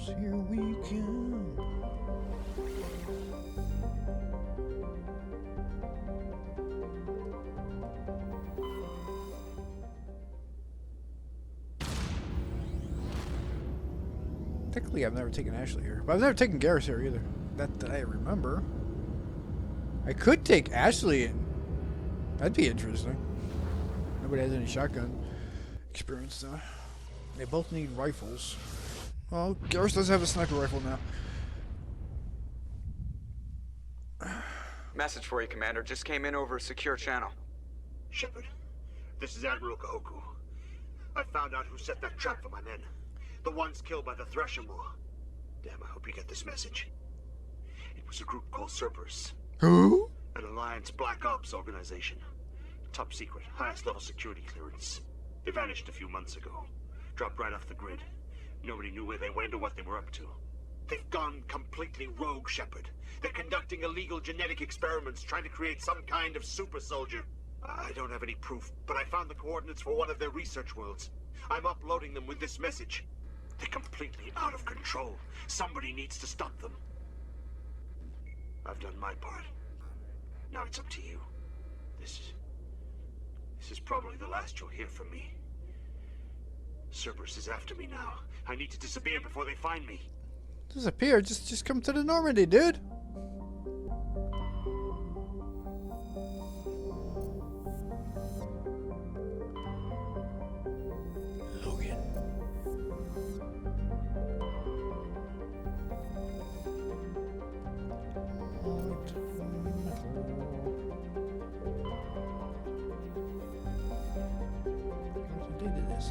Here we come. Technically, I've never taken Ashley here, but I've never taken Garrus here either. That I remember. I could take Ashley in. That'd be interesting. Nobody has any shotgun experience though. They both need rifles. Well, Garrus does have a sniper rifle now. Message for you, Commander. Just came in over a secure channel. Shepard, this is Admiral Kahoku. I found out who set that trap for my men. The ones killed by the Thresher War. Damn, I hope you get this message. It was a group called Cerberus. Who? An Alliance Black Ops organization. Top secret, highest level security clearance. They vanished a few months ago. Dropped right off the grid. Nobody knew where they went or what they were up to. They've gone completely rogue, Shepard. They're conducting illegal genetic experiments, trying to create some kind of super soldier. I don't have any proof, but I found the coordinates for one of their research worlds. I'm uploading them with this message. They're completely out of control. Somebody needs to stop them. I've done my part. Now it's up to you. This is probably the last you'll hear from me. Cerberus is after me now. I need to disappear before they find me. Disappear? Just come to the Normandy, dude. Logan.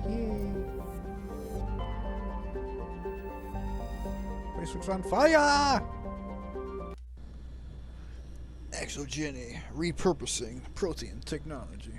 Yay. Place looks on fire! Exogeny, repurposing protein technology.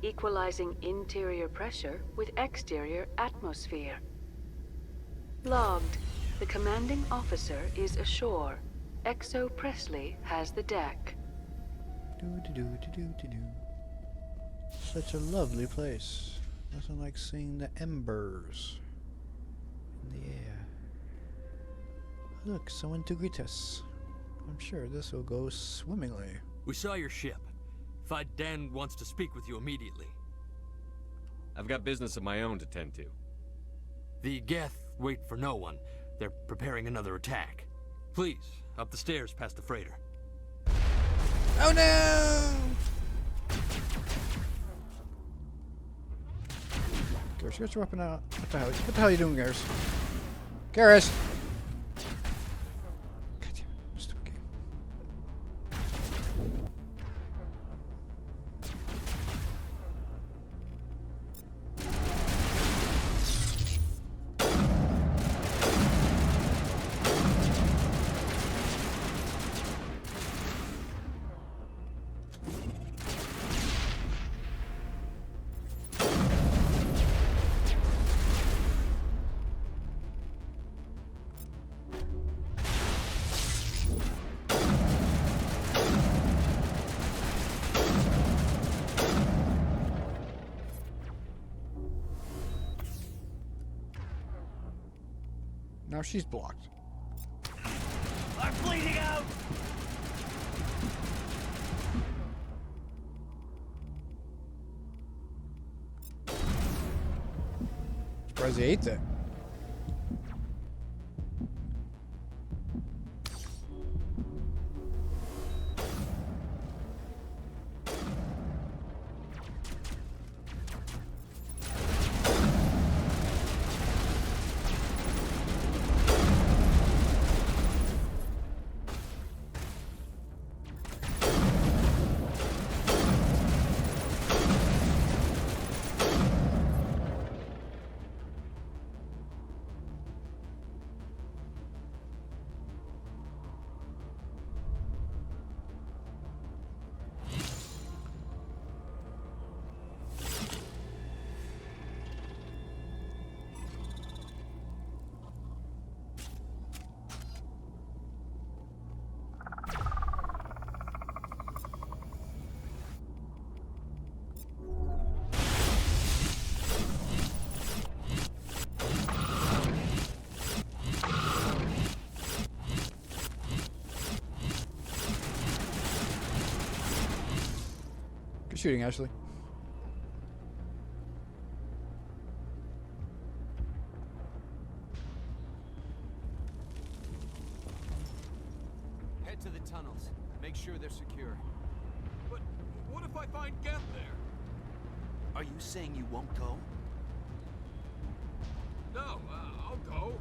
Equalizing interior pressure with exterior atmosphere. Logged. The commanding officer is ashore. Exo Presley has the deck. Such a lovely place. Nothing like seeing the embers in the air. Look, someone to greet us. I'm sure this will go swimmingly. We saw your ship. Fi Dan wants to speak with you immediately. I've got business of my own to tend to. The Geth wait for no one. They're preparing another attack. Please, up the stairs past the freighter. Oh no! Garrus, get your weapon out. What the hell are you doing, Garrus? Garrus! God damn it, stupid game. Now she's blocked. I'm bleeding out! Surprised he ate that. shooting, Ashley. Head to the tunnels. Make sure they're secure. But what if I find Geth there? Are you saying you won't go? No, I'll go.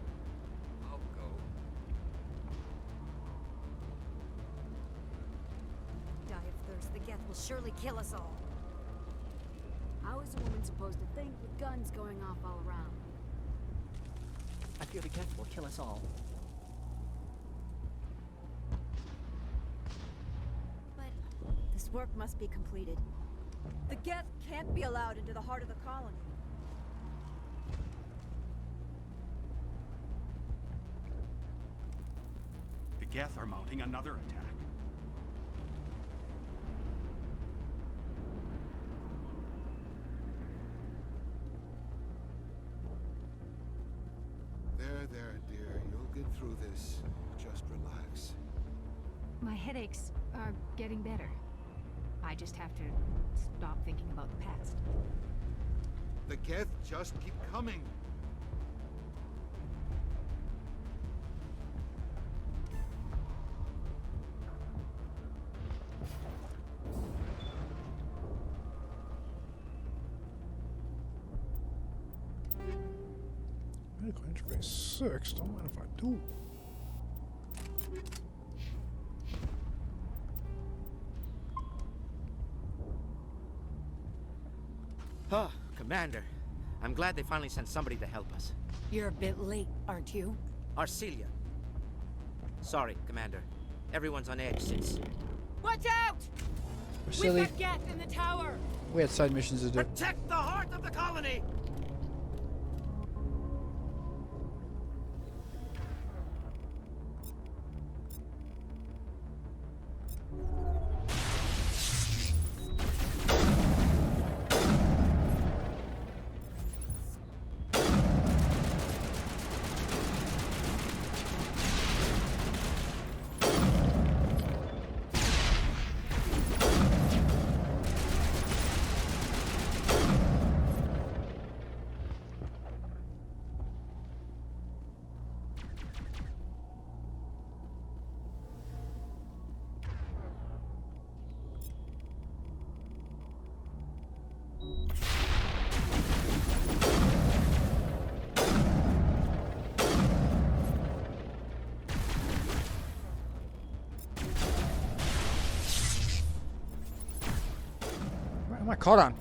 I'll go. Die of thirst. The Geth will surely kill us all. How is a woman supposed to think with guns going off all around? I fear the Geth will kill us all. But this work must be completed. The Geth can't be allowed into the heart of the colony. The Geth are mounting another attack. There, dear. You'll get through this. Just relax. My headaches are getting better. I just have to stop thinking about the past. The Geth just keep coming. Medical interface 6. Don't mind if I do. Huh, Commander. I'm glad they finally sent somebody to help us. You're a bit late, aren't you? Arcelia. Sorry, Commander. Everyone's on edge since... Watch out! We're silly. We've got Geth in the tower! We had side missions to do. Protect the heart of the colony! What am I caught on?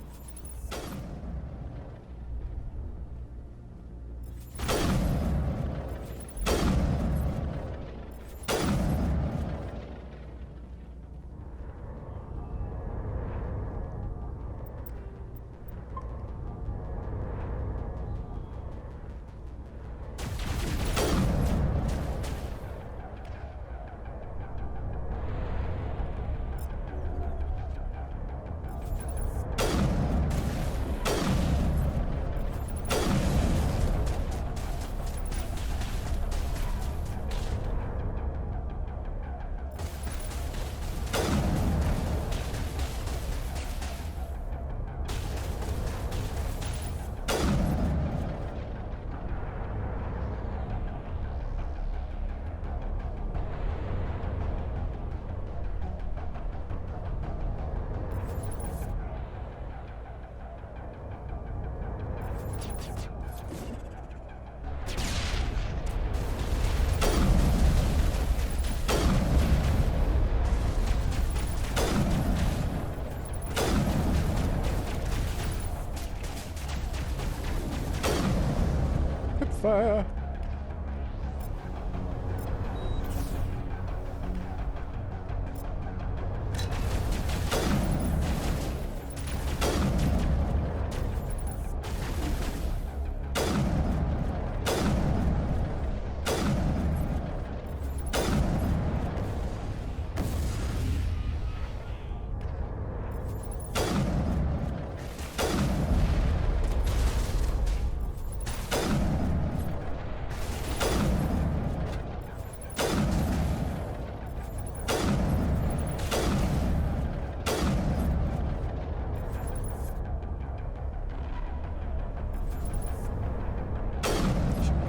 Fire.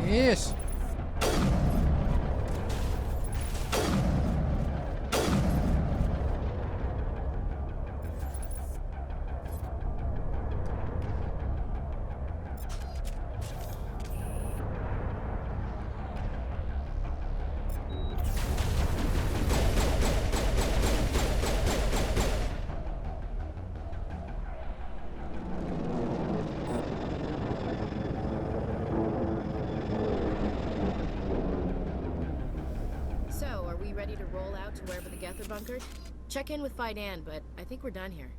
Yes. So, are we ready to roll out to wherever the Geth are bunkered? Check in with Fidan, but I think we're done here.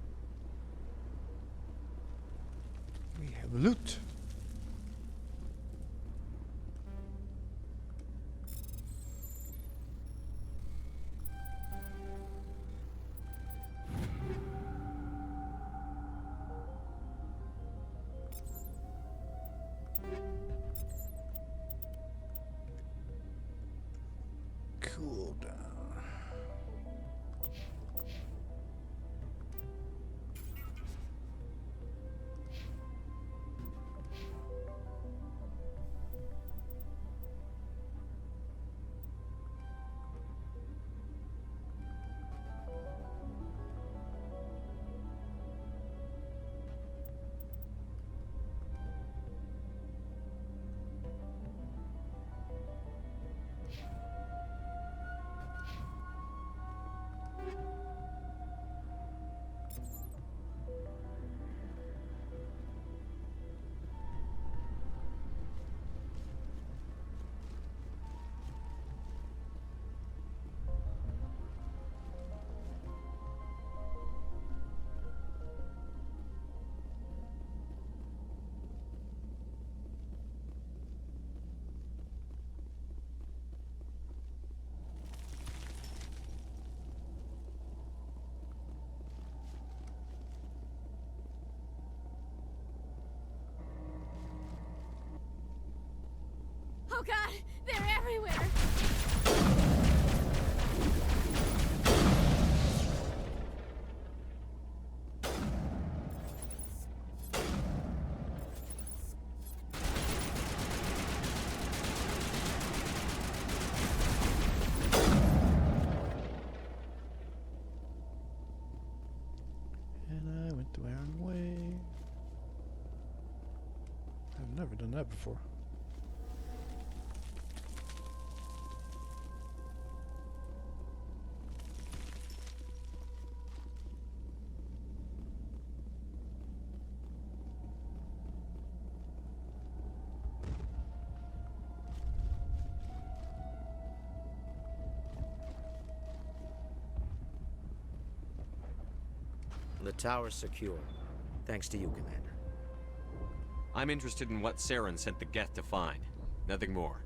We have loot. Cool down. Oh god, they're everywhere! And I went the wrong way. I've never done that before. The tower's secure. Thanks to you, Commander. I'm interested in what Saren sent the Geth to find. Nothing more.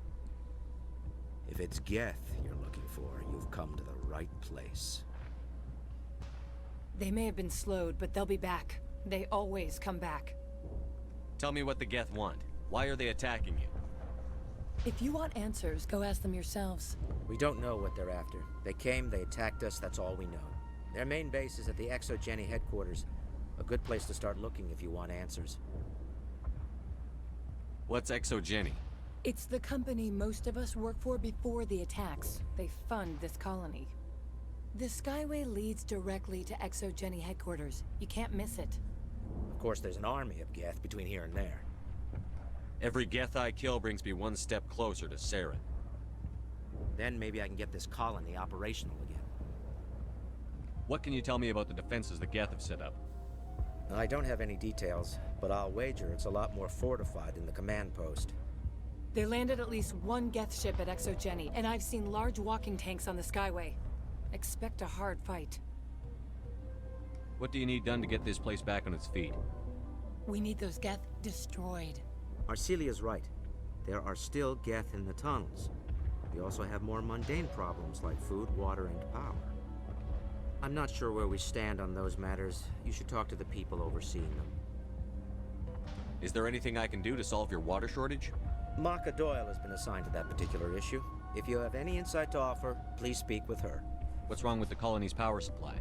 If it's Geth you're looking for, you've come to the right place. They may have been slowed, but they'll be back. They always come back. Tell me what the Geth want. Why are they attacking you? If you want answers, go ask them yourselves. We don't know what they're after. They came, they attacked us, that's all we know. Their main base is at the Exogeny headquarters. A good place to start looking if you want answers. What's Exogeny? It's the company most of us work for before the attacks. They fund this colony. The Skyway leads directly to Exogeny headquarters. You can't miss it. Of course, there's an army of Geth between here and there. Every Geth I kill brings me one step closer to Saren. Then maybe I can get this colony operational again. What can you tell me about the defenses the Geth have set up? I don't have any details, but I'll wager it's a lot more fortified than the command post. They landed at least one Geth ship at Exogeny, and I've seen large walking tanks on the Skyway. Expect a hard fight. What do you need done to get this place back on its feet? We need those Geth destroyed. Arcelia's right. There are still Geth in the tunnels. We also have more mundane problems like food, water, and power. I'm not sure where we stand on those matters. You should talk to the people overseeing them. Is there anything I can do to solve your water shortage? Maka Doyle has been assigned to that particular issue. If you have any insight to offer, please speak with her. What's wrong with the colony's power supply?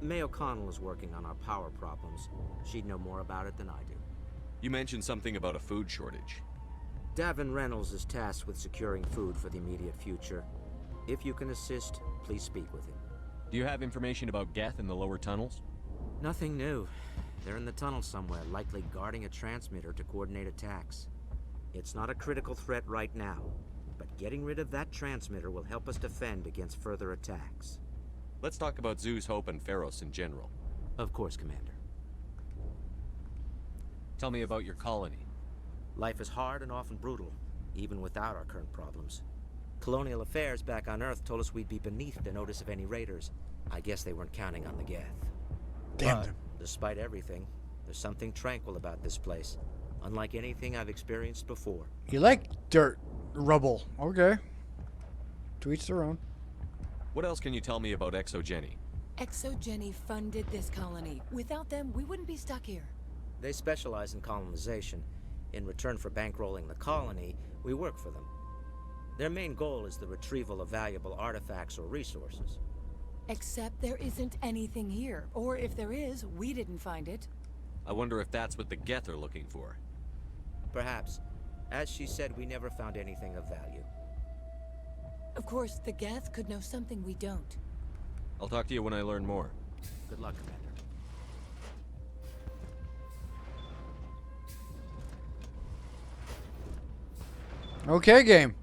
May O'Connell is working on our power problems. She'd know more about it than I do. You mentioned something about a food shortage. Davin Reynolds is tasked with securing food for the immediate future. If you can assist, please speak with him. Do you have information about Geth in the lower tunnels? Nothing new. They're in the tunnel somewhere, likely guarding a transmitter to coordinate attacks. It's not a critical threat right now, but getting rid of that transmitter will help us defend against further attacks. Let's talk about Zeus, Hope, and Feros in general. Of course, Commander. Tell me about your colony. Life is hard and often brutal, even without our current problems. Colonial affairs back on Earth told us we'd be beneath the notice of any raiders. I guess they weren't counting on the Geth. Damn them. Despite everything, there's something tranquil about this place, unlike anything I've experienced before. You like dirt, rubble. Okay. To each their own. What else can you tell me about Exogeny? Exogeny funded this colony. Without them, we wouldn't be stuck here. They specialize in colonization. In return for bankrolling the colony, we work for them. Their main goal is the retrieval of valuable artifacts or resources. Except there isn't anything here. Or if there is, we didn't find it. I wonder if that's what the Geth are looking for. Perhaps. As she said, we never found anything of value. Of course, the Geth could know something we don't. I'll talk to you when I learn more. Good luck, Commander. Okay, game.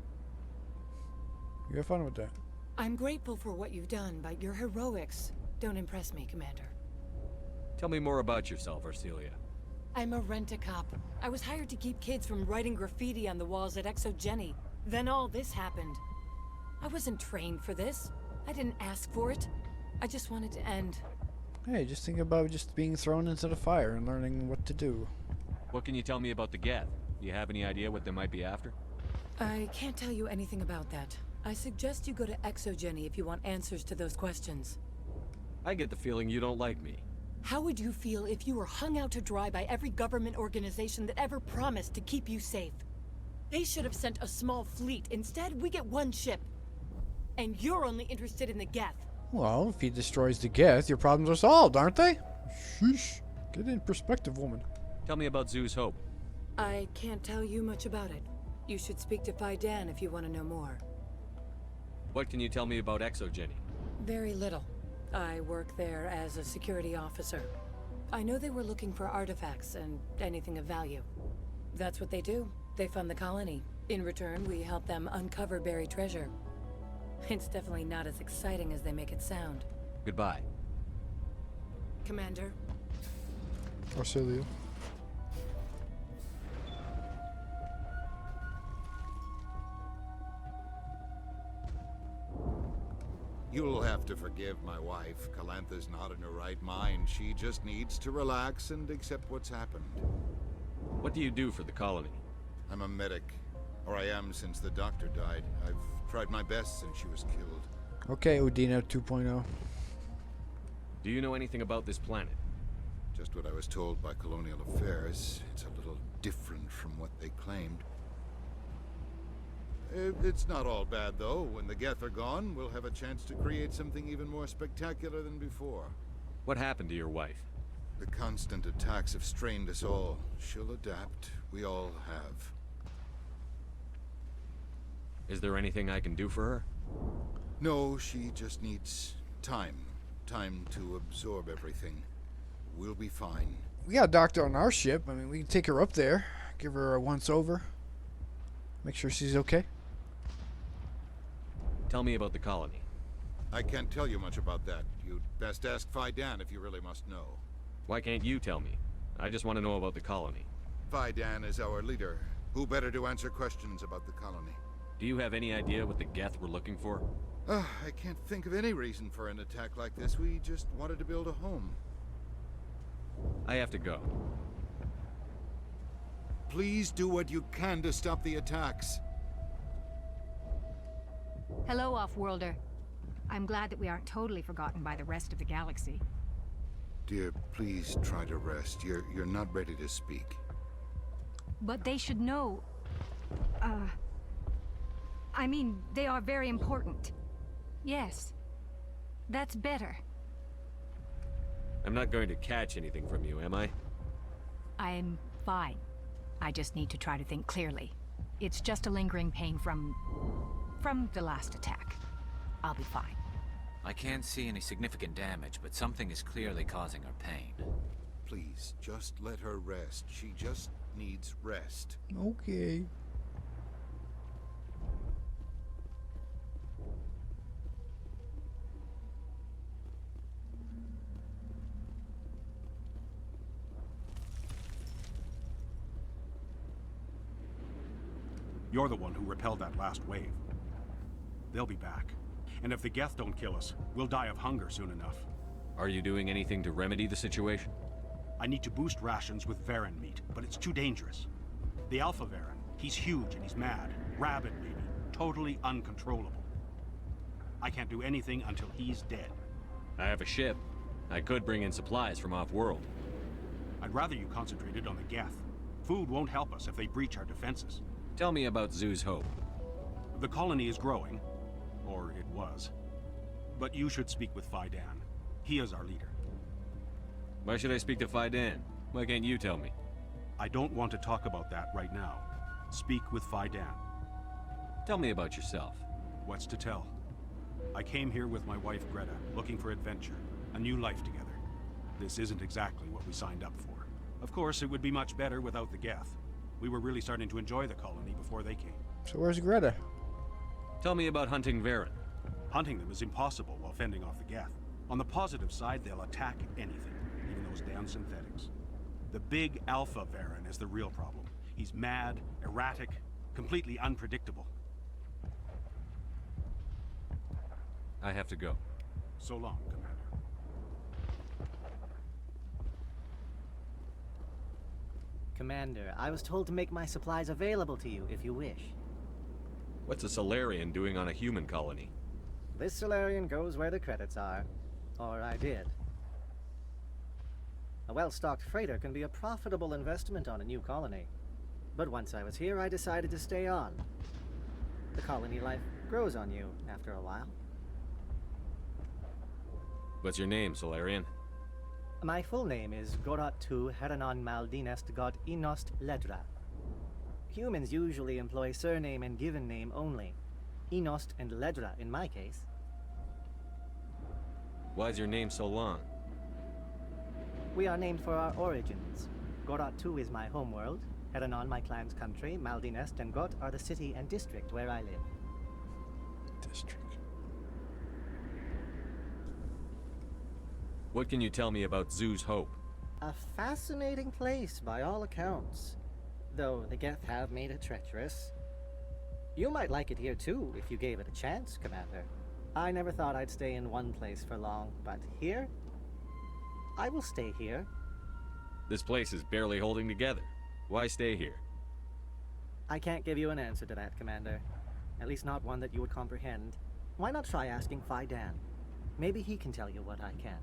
You have fun with that. I'm grateful for what you've done, but your heroics don't impress me, Commander. Tell me more about yourself, Arcelia. I'm a rent-a-cop. I was hired to keep kids from writing graffiti on the walls at Exogeny. Then all this happened. I wasn't trained for this. I didn't ask for it. I just wanted to end. Hey, just think about just being thrown into the fire and learning what to do. What can you tell me about the Geth? Do you have any idea what they might be after? I can't tell you anything about that. I suggest you go to Exogeny if you want answers to those questions. I get the feeling you don't like me. How would you feel if you were hung out to dry by every government organization that ever promised to keep you safe? They should have sent a small fleet. Instead, we get one ship. And you're only interested in the Geth. Well, if he destroys the Geth, your problems are solved, aren't they? Sheesh. Get in perspective, woman. Tell me about Zeus Hope. I can't tell you much about it. You should speak to Fidan if you want to know more. What can you tell me about Exogeny? Very little. I work there as a security officer. I know they were looking for artifacts and anything of value. That's what they do. They fund the colony. In return, we help them uncover buried treasure. It's definitely not as exciting as they make it sound. Goodbye. Commander. Arcelia. You'll have to forgive my wife. Calantha's not in her right mind. She just needs to relax and accept what's happened. What do you do for the colony? I'm a medic. Or I am since the doctor died. I've tried my best since she was killed. Okay, Udina 2.0. Do you know anything about this planet? Just what I was told by Colonial Affairs. It's a little different from what they claimed. It's not all bad, though. When the Geth are gone, we'll have a chance to create something even more spectacular than before. What happened to your wife? The constant attacks have strained us all. She'll adapt. We all have. Is there anything I can do for her? No, she just needs time. Time to absorb everything. We'll be fine. We got a doctor on our ship. I mean, we can take her up there, give her a once-over. Make sure she's okay. Tell me about the colony. I can't tell you much about that. You'd best ask Fidan if you really must know. Why can't you tell me? I just want to know about the colony. Fidan is our leader. Who better to answer questions about the colony? Do you have any idea what the Geth were looking for? I can't think of any reason for an attack like this. We just wanted to build a home. I have to go. Please do what you can to stop the attacks. Hello, Off-Worlder. I'm glad that we aren't totally forgotten by the rest of the galaxy. Dear, please try to rest. You're not ready to speak. But they should know... I mean, they are very important. Yes. That's better. I'm not going to catch anything from you, am I? I'm fine. I just need to try to think clearly. It's just a lingering pain from the last attack. I'll be fine. I can't see any significant damage, but something is clearly causing her pain. Please, just let her rest. She just needs rest. Okay. You're the one who repelled that last wave. They'll be back. And if the Geth don't kill us, we'll die of hunger soon enough. Are you doing anything to remedy the situation? I need to boost rations with Varen meat, but it's too dangerous. The Alpha Varen, he's huge and he's mad. Rabid, maybe. Totally uncontrollable. I can't do anything until he's dead. I have a ship. I could bring in supplies from off-world. I'd rather you concentrated on the Geth. Food won't help us if they breach our defenses. Tell me about Zoo's Hope. The colony is growing. Or it was. But you should speak with Faidan. He is our leader. Why should I speak to Faidan? Why can't you tell me? I don't want to talk about that right now. Speak with Faidan. Tell me about yourself. What's to tell? I came here with my wife Greta, looking for adventure, a new life together. This isn't exactly what we signed up for. Of course, it would be much better without the Geth. We were really starting to enjoy the colony before they came. So where's Greta? Tell me about hunting Varen. Hunting them is impossible while fending off the Geth. On the positive side, they'll attack anything, even those damn synthetics. The big Alpha Varen is the real problem. He's mad, erratic, completely unpredictable. I have to go. So long, Commander. Commander, I was told to make my supplies available to you if you wish. What's a Solarian doing on a human colony? This Solarian goes where the credits are. Or I did. A well-stocked freighter can be a profitable investment on a new colony. But once I was here, I decided to stay on. The colony life grows on you after a while. What's your name, Solarian? My full name is Gorat-tu Heranon Maldinest God Inost Ledra. Humans usually employ surname and given name only. Inost and Ledra in my case. Why's your name so long? We are named for our origins. Gorat-tu is my homeworld, Heranon my clan's country, Maldinest and Got are the city and district where I live. District. What can you tell me about Zoo's Hope? A fascinating place by all accounts. Though the Geth have made it treacherous. You might like it here too, if you gave it a chance, Commander. I never thought I'd stay in one place for long, but here? I will stay here. This place is barely holding together. Why stay here? I can't give you an answer to that, Commander. At least not one that you would comprehend. Why not try asking Faidan? Maybe he can tell you what I can't.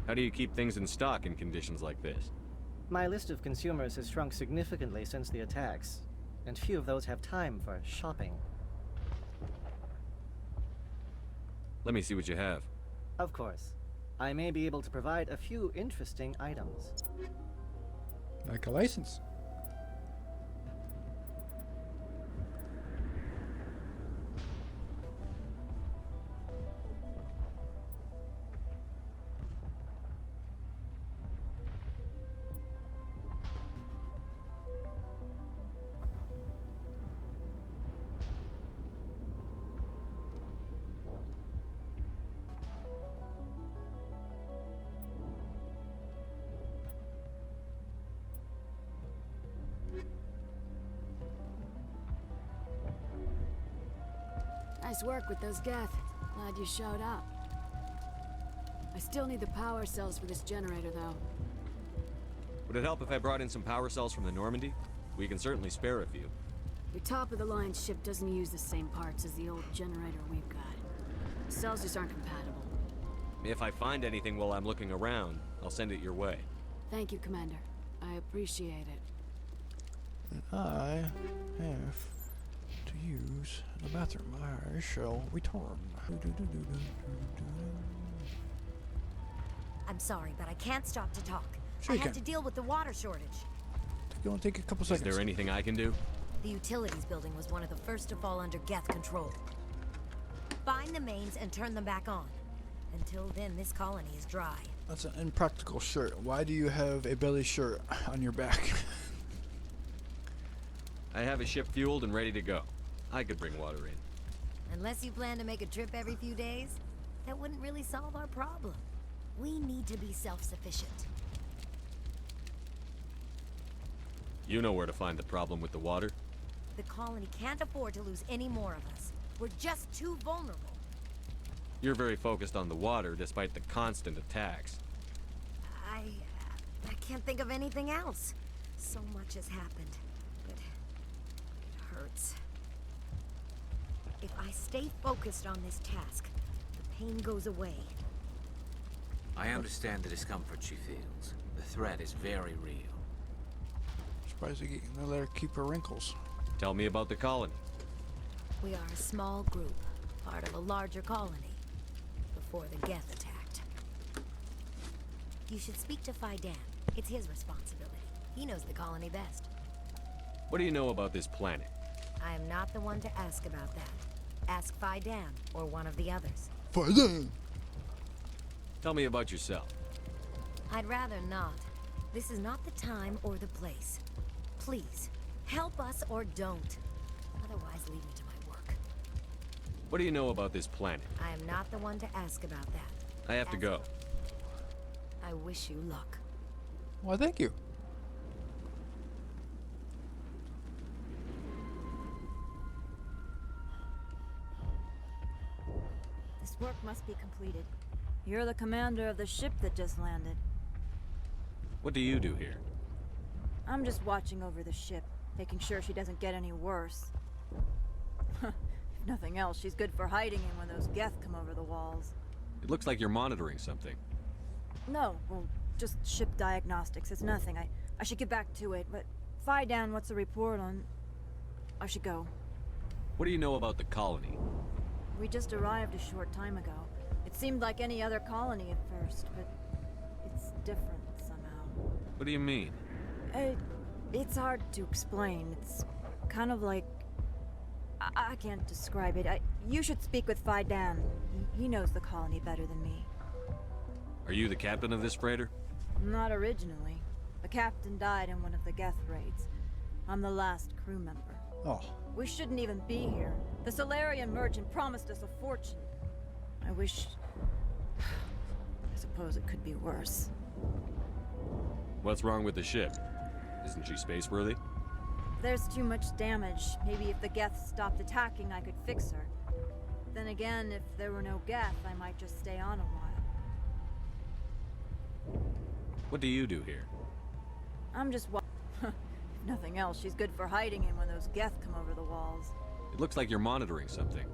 How do you keep things in stock in conditions like this? My list of consumers has shrunk significantly since the attacks, and few of those have time for shopping. Let me see what you have. Of course. I may be able to provide a few interesting items. Like a license. Nice work with those Geth. Glad you showed up. I still need the power cells for this generator, though. Would it help if I brought in some power cells from the Normandy? We can certainly spare a few. Your top-of-the-line ship doesn't use the same parts as the old generator we've got. The cells just aren't compatible. If I find anything while I'm looking around, I'll send it your way. Thank you, Commander. I appreciate it. And I have to use the bathroom. I shall return. I'm sorry, but I can't stop to talk. Sure I you had can. to deal with the water shortage. You only take a couple Is seconds. there anything I can do? The utilities building was one of the first to fall under Geth control. Find the mains and turn them back on. Until then, this colony is dry. That's an impractical shirt. Why do you have a belly shirt on your back? I have a ship fueled and ready to go. I could bring water in. Unless you plan to make a trip every few days, that wouldn't really solve our problem. We need to be self-sufficient. You know where to find the problem with the water? The colony can't afford to lose any more of us. We're just too vulnerable. You're very focused on the water despite the constant attacks. I can't think of anything else. So much has happened, but it hurts. If I stay focused on this task, the pain goes away. I understand the discomfort she feels. The threat is very real. Surprised they let her keep her wrinkles. Tell me about the colony. We are a small group, part of a larger colony, before the Geth attacked. You should speak to Fidan. It's his responsibility. He knows the colony best. What do you know about this planet? I am not the one to ask about that. Ask Fidan or one of the others. Fidan! Tell me about yourself. I'd rather not. This is not the time or the place. Please, help us or don't. Otherwise, leave me to my work. What do you know about this planet? I am not the one to ask about that. I have to go. I wish you luck. Well, thank you. This work must be completed. You're the commander of the ship that just landed. What do you do here? I'm just watching over the ship, making sure she doesn't get any worse. If nothing else, she's good for hiding in when those Geth come over the walls. It looks like you're monitoring something. No, well, just ship diagnostics. It's nothing. I should get back to it, but Fidan, what's the report on... I should go. What do you know about the colony? We just arrived a short time ago. It seemed like any other colony at first, but it's different somehow. What do you mean? It's hard to explain. It's kind of like... I can't describe it. You should speak with Fidan. He knows the colony better than me. Are you the captain of this freighter? Not originally. The captain died in one of the Geth raids. I'm the last crew member. Oh. We shouldn't even be here. The Solarian merchant promised us a fortune. I wish... I suppose it could be worse. What's wrong with the ship? Isn't she space-worthy? There's too much damage. Maybe if the Geth stopped attacking, I could fix her. Then again, if there were no Geth, I might just stay on a while. What do you do here? I'm just if nothing else, she's good for hiding in when those Geth come over the walls. It looks like you're monitoring something.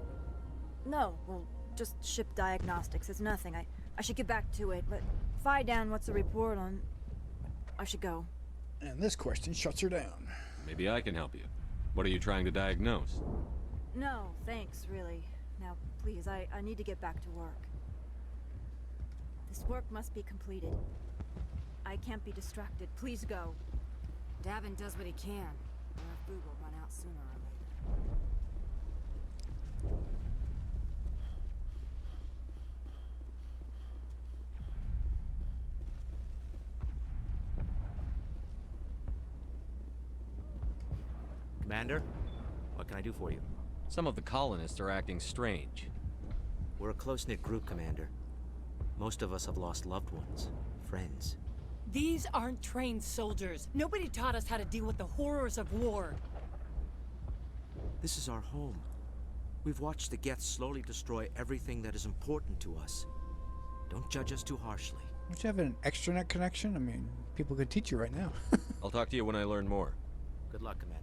No, well, just ship diagnostics. It's nothing. I should get back to it, but Fidan, what's the report on... I should go. And this question shuts her down. Maybe I can help you. What are you trying to diagnose? No, thanks, really. Now, please, I need to get back to work. This work must be completed. I can't be distracted. Please go. Davin does what he can. Our food will run out sooner or later. Commander, what can I do for you? Some of the colonists are acting strange. We're a close-knit group, Commander. Most of us have lost loved ones, friends. These aren't trained soldiers. Nobody taught us how to deal with the horrors of war. This is our home. We've watched the Geth slowly destroy everything that is important to us. Don't judge us too harshly. Don't you have an extranet connection? I mean, people could teach you right now. I'll talk to you when I learn more. Good luck, Commander.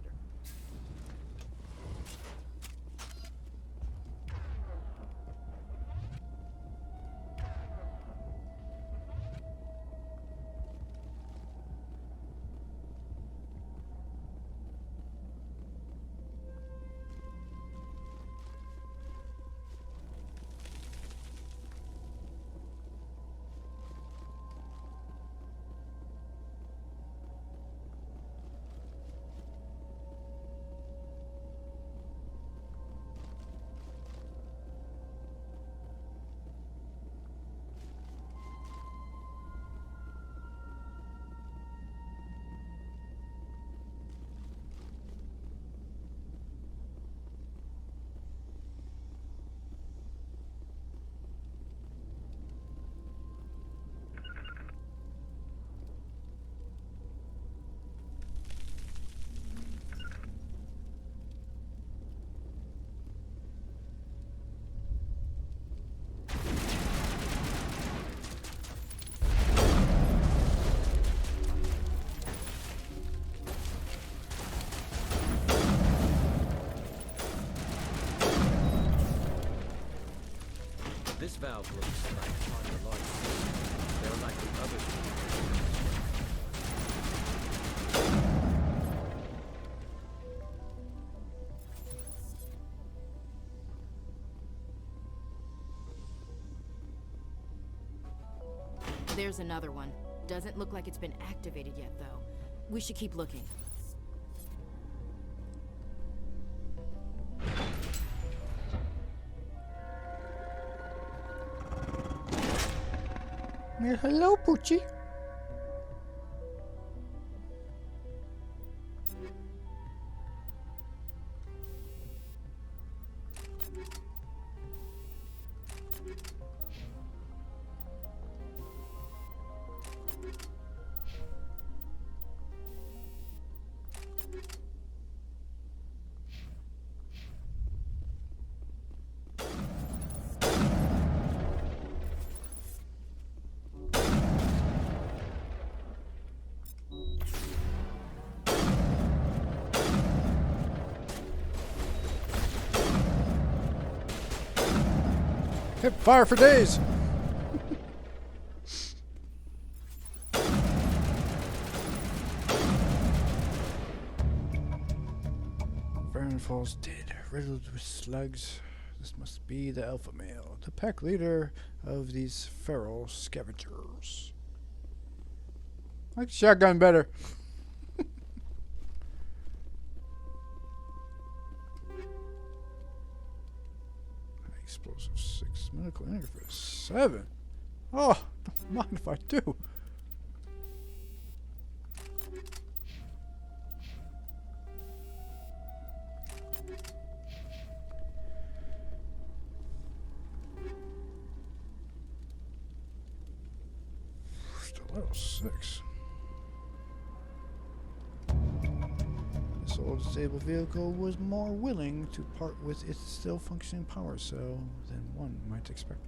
valve looks like part of a large system. There are likely others. There's another one. Doesn't look like it's been activated yet, though. We should keep looking. Yeah, hello, Poochie. Hip fire for days. Vern falls dead, riddled with slugs. This must be the alpha male, the pack leader of these feral scavengers. I like shotgun better. Explosive 6, medical interface 7. Oh, don't mind if I do. Stiletto 6. This old disabled vehicle was more willing to part with its still functioning power cell than one might expect.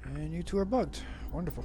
And you two are bugged. Wonderful.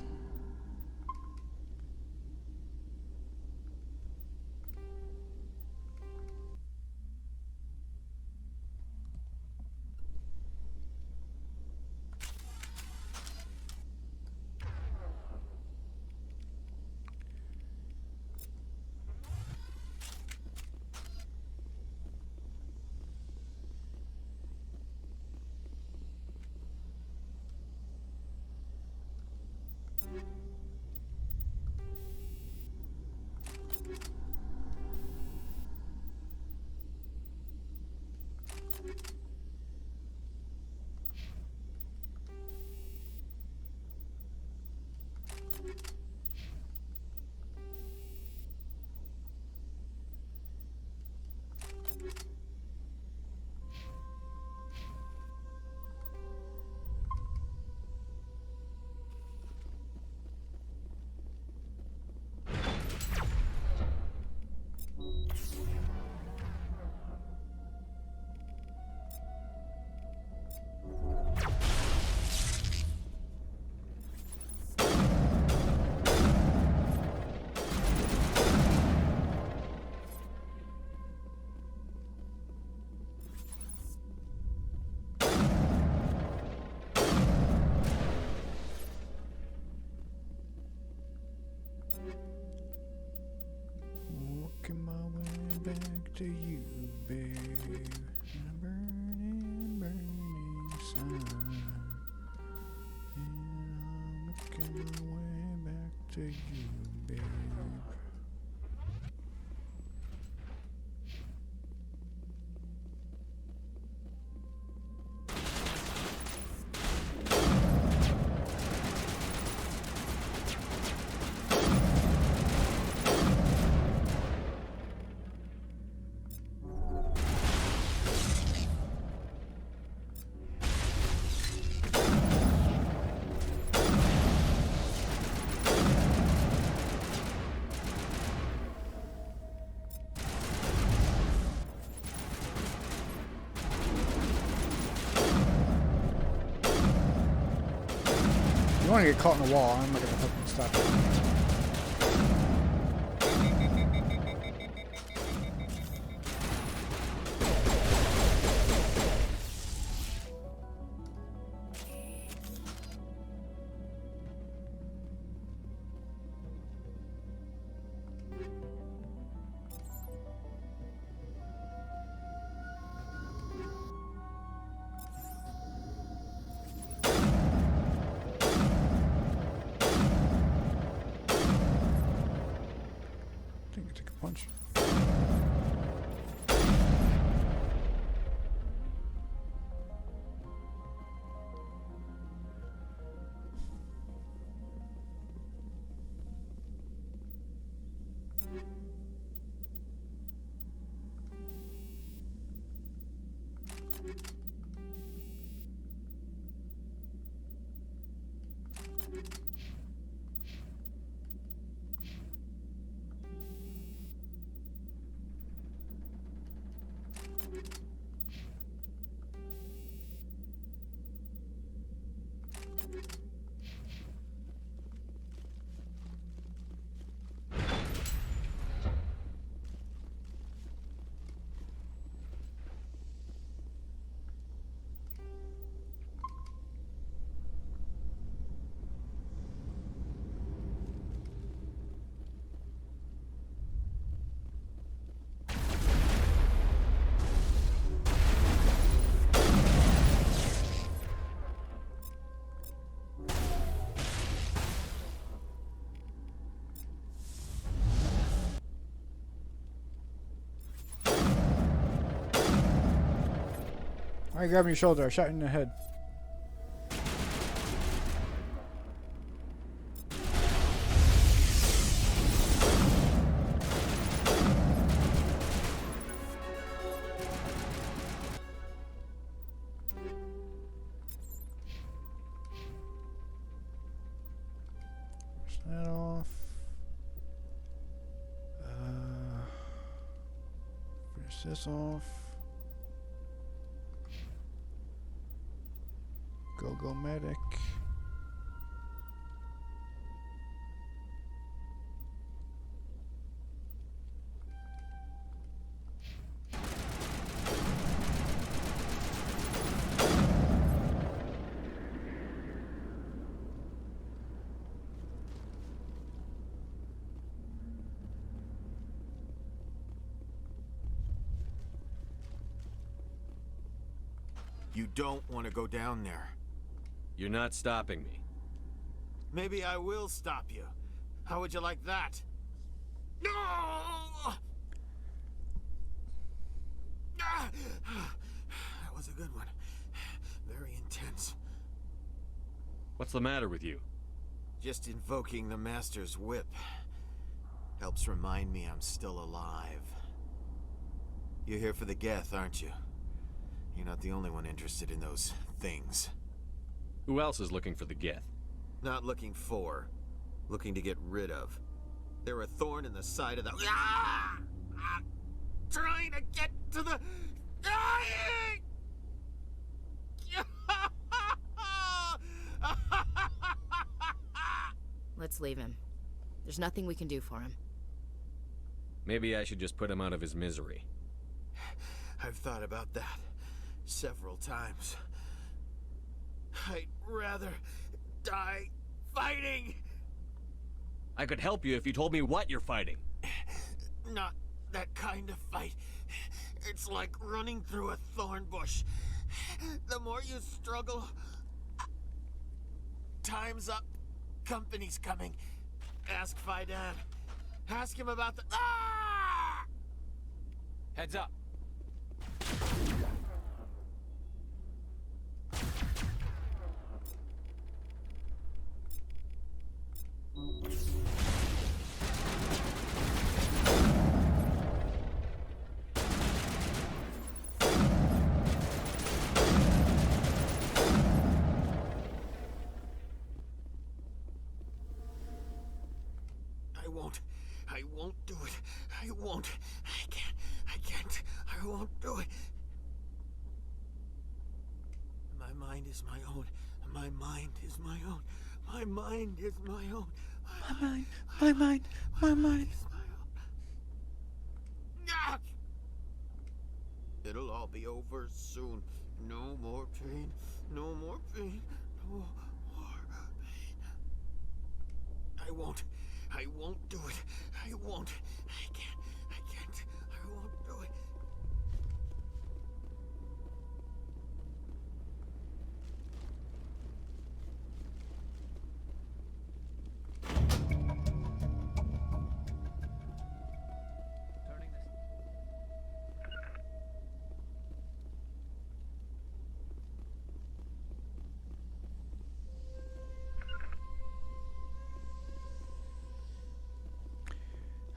Working my way back to you, babe. In a burning, burning sun. And I'm working my way back to you, babe. want to get caught in a wall. I'm not gonna fucking stop it. I think I took a punch. I grabbed your shoulder. I shot you in the head. Push that off. Finish this off. Go medic. You don't want to go down there. You're not stopping me. Maybe I will stop you. How would you like that? No! That was a good one. Very intense. What's the matter with you? Just invoking the Master's whip helps remind me I'm still alive. You're here for the Geth, aren't you? You're not the only one interested in those things. Who else is looking for the Geth? Not looking for. Looking to get rid of. They're a thorn in the side of the... Ah! Ah! Trying to get to the... Dying! Let's leave him. There's nothing we can do for him. Maybe I should just put him out of his misery. I've thought about that several times. I'd rather die fighting. I could help you if you told me what you're fighting. Not that kind of fight. It's like running through a thorn bush. The more you struggle, time's up. Company's coming. Ask Faidan. Ask him about the... Ah! Heads up. I won't do it. I won't. I can't. I won't do it. My mind is my own. My mind is my own. My mind is my own. My mind. Ah! It'll all be over soon. No more pain. No more pain. No more pain. I won't do it. I won't. I can't. I won't do it.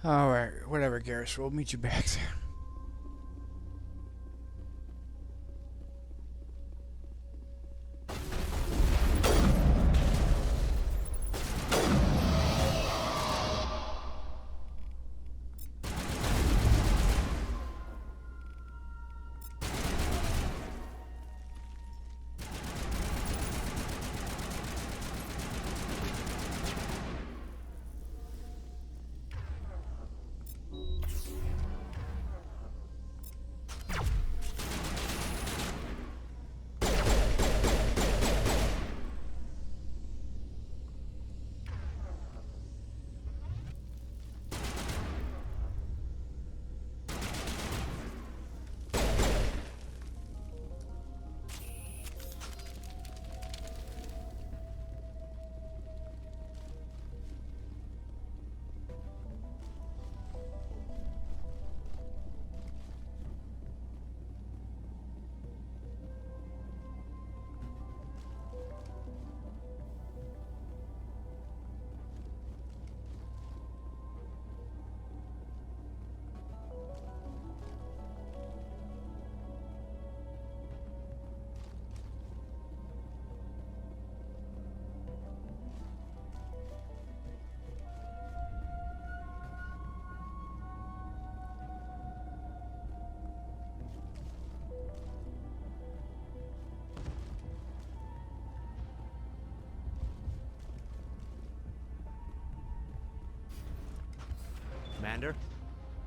Alright, whatever, Garrus. We'll meet you back there. Commander,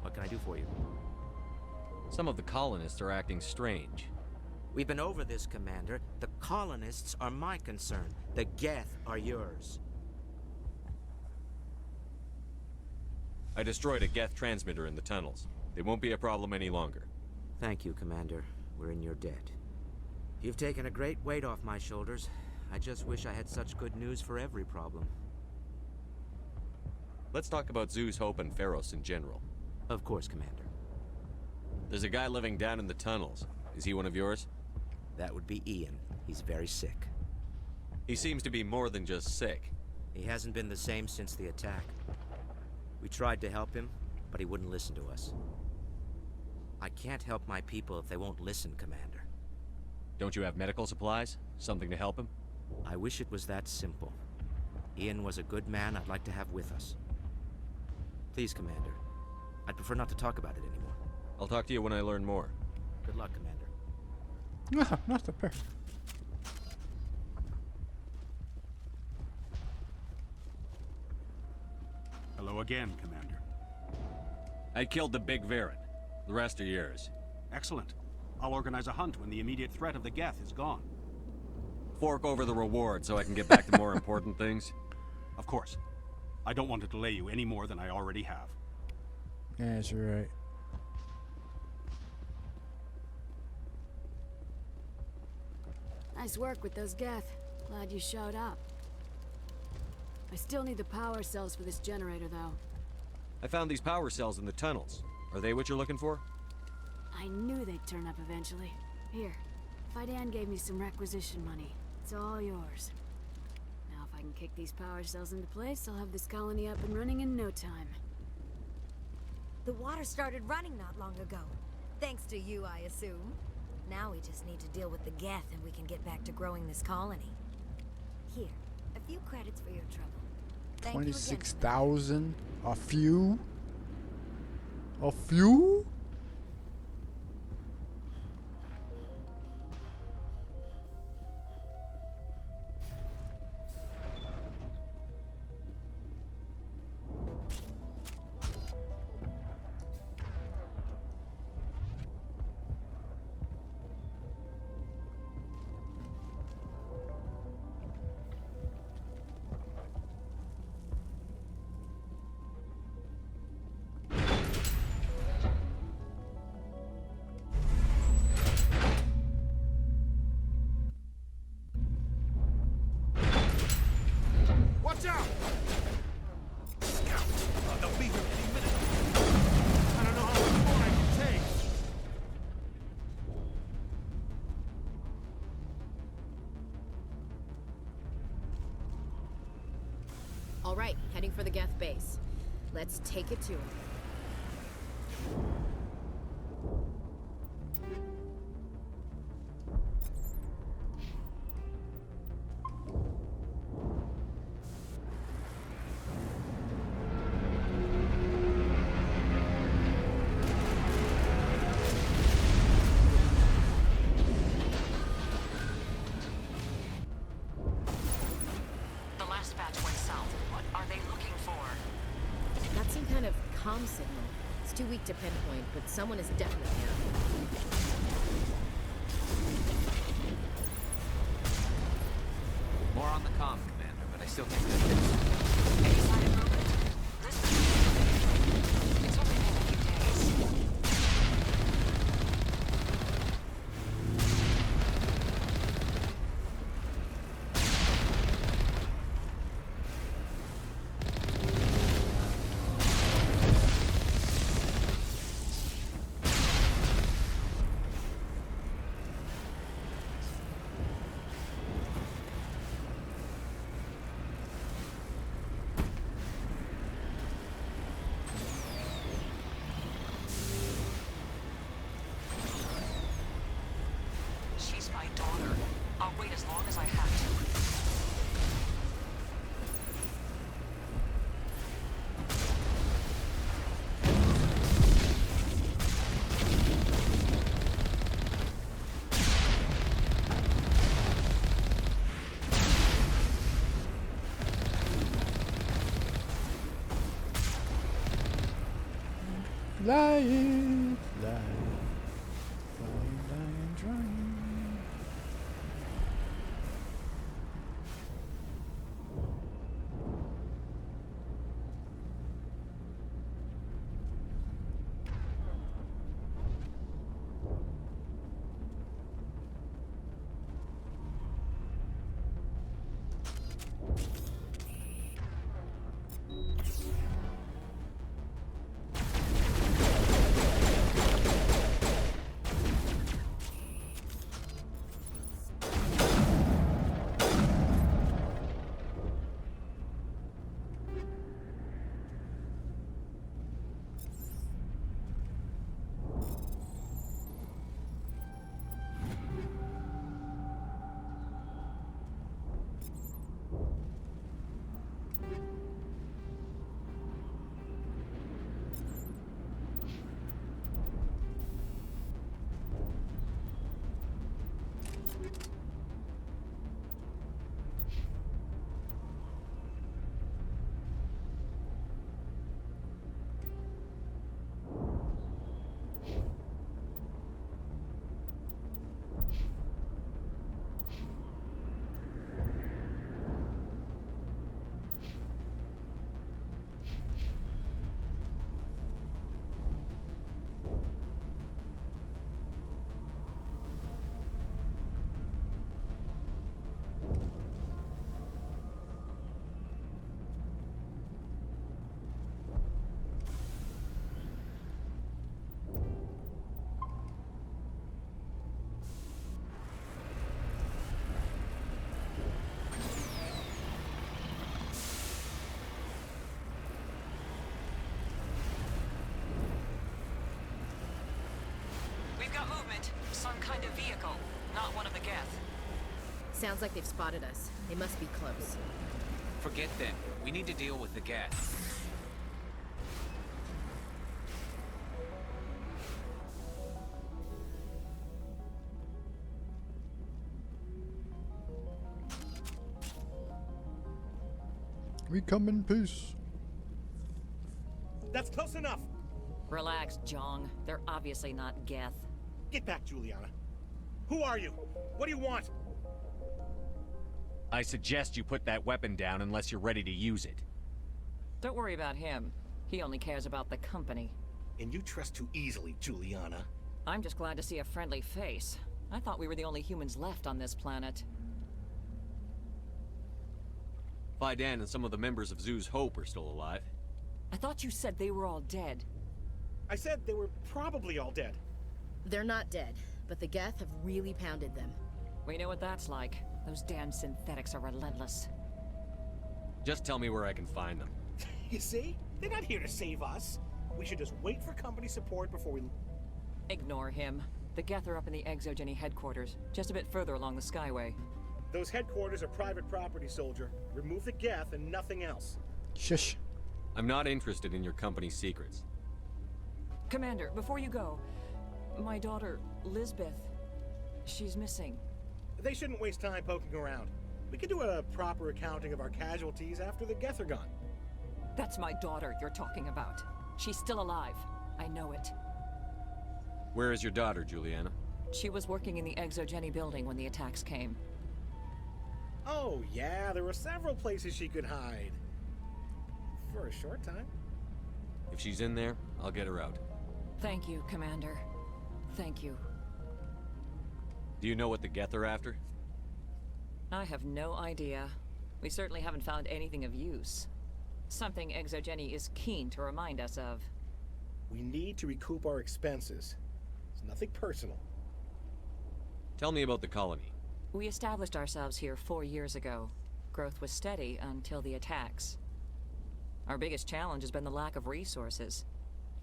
what can I do for you? Some of the colonists are acting strange. We've been over this, Commander. The colonists are my concern. The Geth are yours. I destroyed a Geth transmitter in the tunnels. They won't be a problem any longer. Thank you, Commander. We're in your debt. You've taken a great weight off my shoulders. I just wish I had such good news for every problem. Let's talk about Zoo's Hope and Feros in general. Of course, Commander. There's a guy living down in the tunnels. Is he one of yours? That would be Ian. He's very sick. He seems to be more than just sick. He hasn't been the same since the attack. We tried to help him, but he wouldn't listen to us. I can't help my people if they won't listen, Commander. Don't you have medical supplies? Something to help him? I wish it was that simple. Ian was a good man I'd like to have with us. Please, Commander. I'd prefer not to talk about it anymore. I'll talk to you when I learn more. Good luck, Commander. Ah, not the pair. Hello again, Commander. I killed the big Varen. The rest are yours. Excellent. I'll organize a hunt when the immediate threat of the Geth is gone. Fork over the reward so I can get back to more important things? Of course. I don't want to delay you any more than I already have. Yeah, that's right. Nice work with those Geth. Glad you showed up. I still need the power cells for this generator, though. I found these power cells in the tunnels. Are they what you're looking for? I knew they'd turn up eventually. Here, Fidan gave me some requisition money. It's all yours. Now if I can kick these power cells into place, I'll have this colony up and running in no time. The water started running not long ago. Thanks to you, I assume. Now we just need to deal with the Geth and we can get back to growing this colony. Here, a few credits for your trouble. Thank you again. 26,000? A few? A few? Geth base. Let's take it to him. The last batch went south. What are they looking for? Got some kind of comm signal. It's too weak to pinpoint, but someone is definitely out. More on the comm, Commander, but I still think that it's only been a few days. She's my daughter. I'll wait as long as I have to. Flying, flying, flying, trying. We've got movement. Some kind of vehicle. Not one of the Geth. Sounds like they've spotted us. They must be close. Forget them. We need to deal with the Geth. We come in peace. That's close enough. Relax, Jong. They're obviously not Geth. Get back, Juliana. Who are you? What do you want? I suggest you put that weapon down unless you're ready to use it. Don't worry about him. He only cares about the company. And you trust too easily, Juliana. I'm just glad to see a friendly face. I thought we were the only humans left on this planet. Fidan and some of the members of Zoo's Hope are still alive. I thought you said they were all dead. I said they were probably all dead. They're not dead, but the Geth have really pounded them. We know what that's like. Those damn synthetics are relentless. Just tell me where I can find them. You see? They're not here to save us. We should just wait for company support before we... Ignore him. The Geth are up in the Exogeny headquarters, just a bit further along the Skyway. Those headquarters are private property, soldier. Remove the Geth and nothing else. Shush. I'm not interested in your company's secrets. Commander, before you go, my daughter, Lisbeth, she's missing. They shouldn't waste time poking around. We can do a proper accounting of our casualties after the Geth are gone. That's my daughter you're talking about. She's still alive. I know it. Where is your daughter, Juliana? She was working in the Exogeny building when the attacks came. Oh, yeah, there were several places she could hide. For a short time. If she's in there, I'll get her out. Thank you, Commander. Thank you. Do you know what the Geth are after? I have no idea. We certainly haven't found anything of use. Something Exogeny is keen to remind us of. We need to recoup our expenses. It's nothing personal. Tell me about the colony. We established ourselves here 4 years ago. Growth was steady until the attacks. Our biggest challenge has been the lack of resources.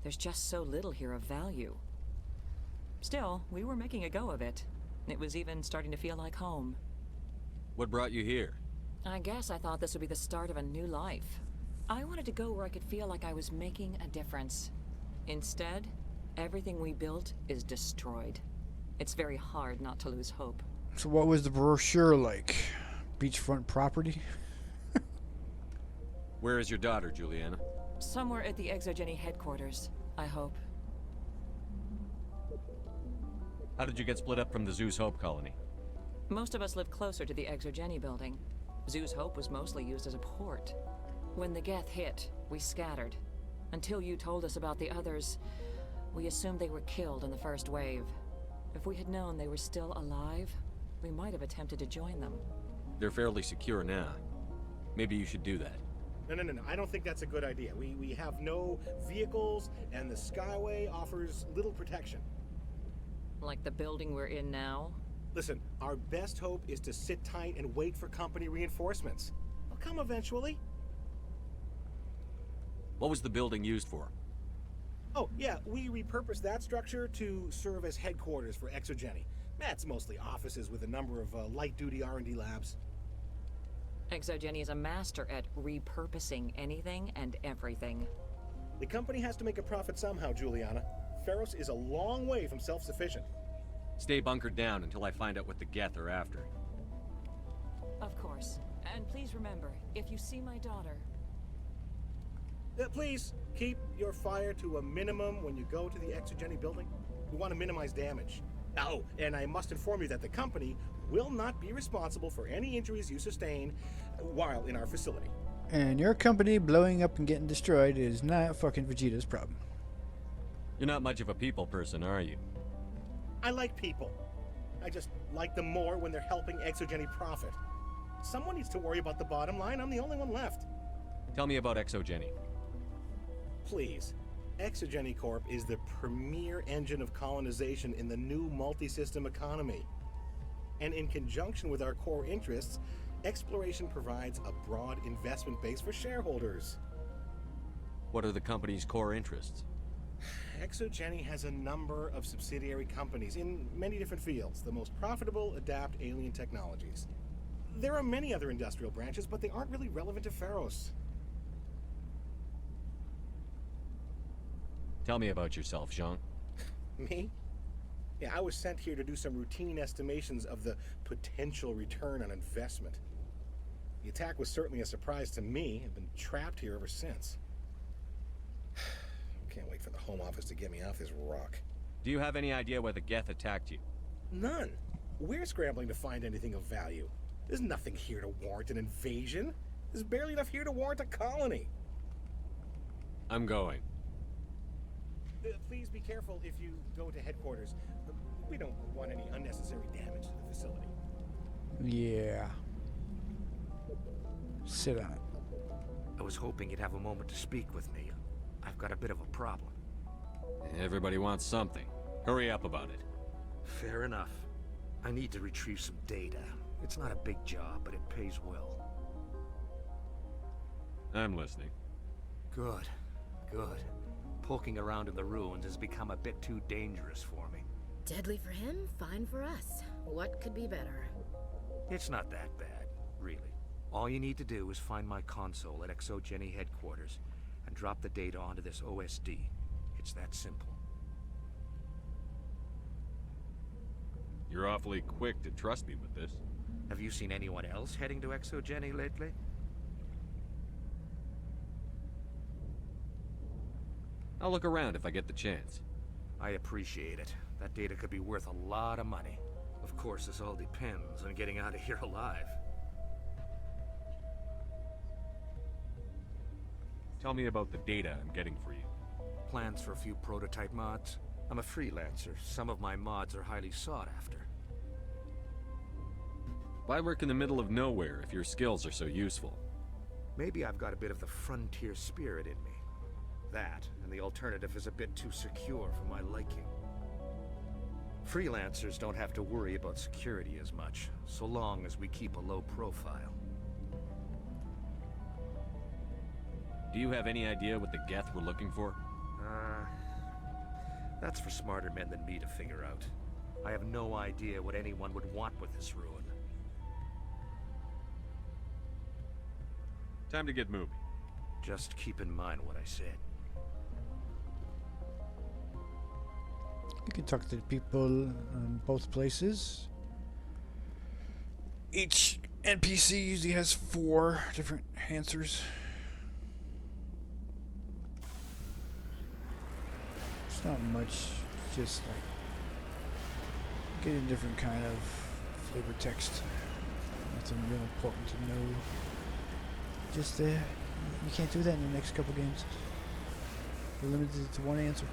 There's just so little here of value. Still, we were making a go of it. It was even starting to feel like home. What brought you here? I guess I thought this would be the start of a new life. I wanted to go where I could feel like I was making a difference. Instead, everything we built is destroyed. It's very hard not to lose hope. So what was the brochure like? Beachfront property? Where is your daughter, Juliana? Somewhere at the Exogeny headquarters, I hope. How did you get split up from the Zeus Hope colony? Most of us lived closer to the Exogeny building. Zeus Hope was mostly used as a port. When the Geth hit, we scattered. Until you told us about the others, we assumed they were killed in the first wave. If we had known they were still alive, we might have attempted to join them. They're fairly secure now. Maybe you should do that. No. I don't think that's a good idea. We have no vehicles, and the Skyway offers little protection. Like the building we're in now? Listen, our best hope is to sit tight and wait for company reinforcements. They'll come eventually. What was the building used for? Oh, yeah, we repurposed that structure to serve as headquarters for Exogeny. That's mostly offices with a number of light-duty R&D labs. Exogeny is a master at repurposing anything and everything. The company has to make a profit somehow, Juliana. Feros is a long way from self-sufficient. Stay bunkered down until I find out what the Geth are after. Of course. And please remember, if you see my daughter... Please, keep your fire to a minimum when you go to the Exogeny building. We want to minimize damage. Oh, and I must inform you that the company will not be responsible for any injuries you sustain while in our facility. And your company blowing up and getting destroyed is not fucking Vegeta's problem. You're not much of a people person, are you? I like people. I just like them more when they're helping Exogeny profit. Someone needs to worry about the bottom line. I'm the only one left. Tell me about Exogeny. Please. Exogeny Corp is the premier engine of colonization in the new multi-system economy. And in conjunction with our core interests, exploration provides a broad investment base for shareholders. What are the company's core interests? Exogeny has a number of subsidiary companies in many different fields. The most profitable adapt alien technologies. There are many other industrial branches, but they aren't really relevant to Feros. Tell me about yourself, Jean. Me? Yeah, I was sent here to do some routine estimations of the potential return on investment. The attack was certainly a surprise to me. I've been trapped here ever since. Can't wait for the Home Office to get me off this rock. Do you have any idea why the Geth attacked you? None. We're scrambling to find anything of value. There's nothing here to warrant an invasion. There's barely enough here to warrant a colony. I'm going. Please be careful if you go to headquarters. We don't want any unnecessary damage to the facility. Yeah. Sit on it. I was hoping you'd have a moment to speak with me. I've got a bit of a problem. Everybody wants something. Hurry up about it. Fair enough. I need to retrieve some data. It's not a big job, but it pays well. I'm listening. Good. Good. Poking around in the ruins has become a bit too dangerous for me. Deadly for him, fine for us. What could be better? It's not that bad, really. All you need to do is find my console at Exogeny headquarters and drop the data onto this OSD. It's that simple. You're awfully quick to trust me with this. Have you seen anyone else heading to Exogeny lately? I'll look around if I get the chance. I appreciate it. That data could be worth a lot of money. Of course, this all depends on getting out of here alive. Tell me about the data I'm getting for you. Plans for a few prototype mods. I'm a freelancer. Some of my mods are highly sought after. Why work in the middle of nowhere if your skills are so useful? Maybe I've got a bit of the frontier spirit in me. That, and the alternative is a bit too secure for my liking. Freelancers don't have to worry about security as much, so long as we keep a low profile. Do you have any idea what the Geth were looking for? That's for smarter men than me to figure out. I have no idea what anyone would want with this ruin. Time to get moving. Just keep in mind what I said. You can talk to the people in both places. Each NPC usually has 4 different answers. It's not much, just like getting different kind of flavor text. Nothing real important to know. Just you can't do that in the next couple games. You're limited to 1 answer.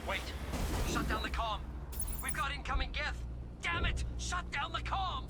Wait! Shut down the comm! We've got incoming Geth! Damn it! Shut down the comm!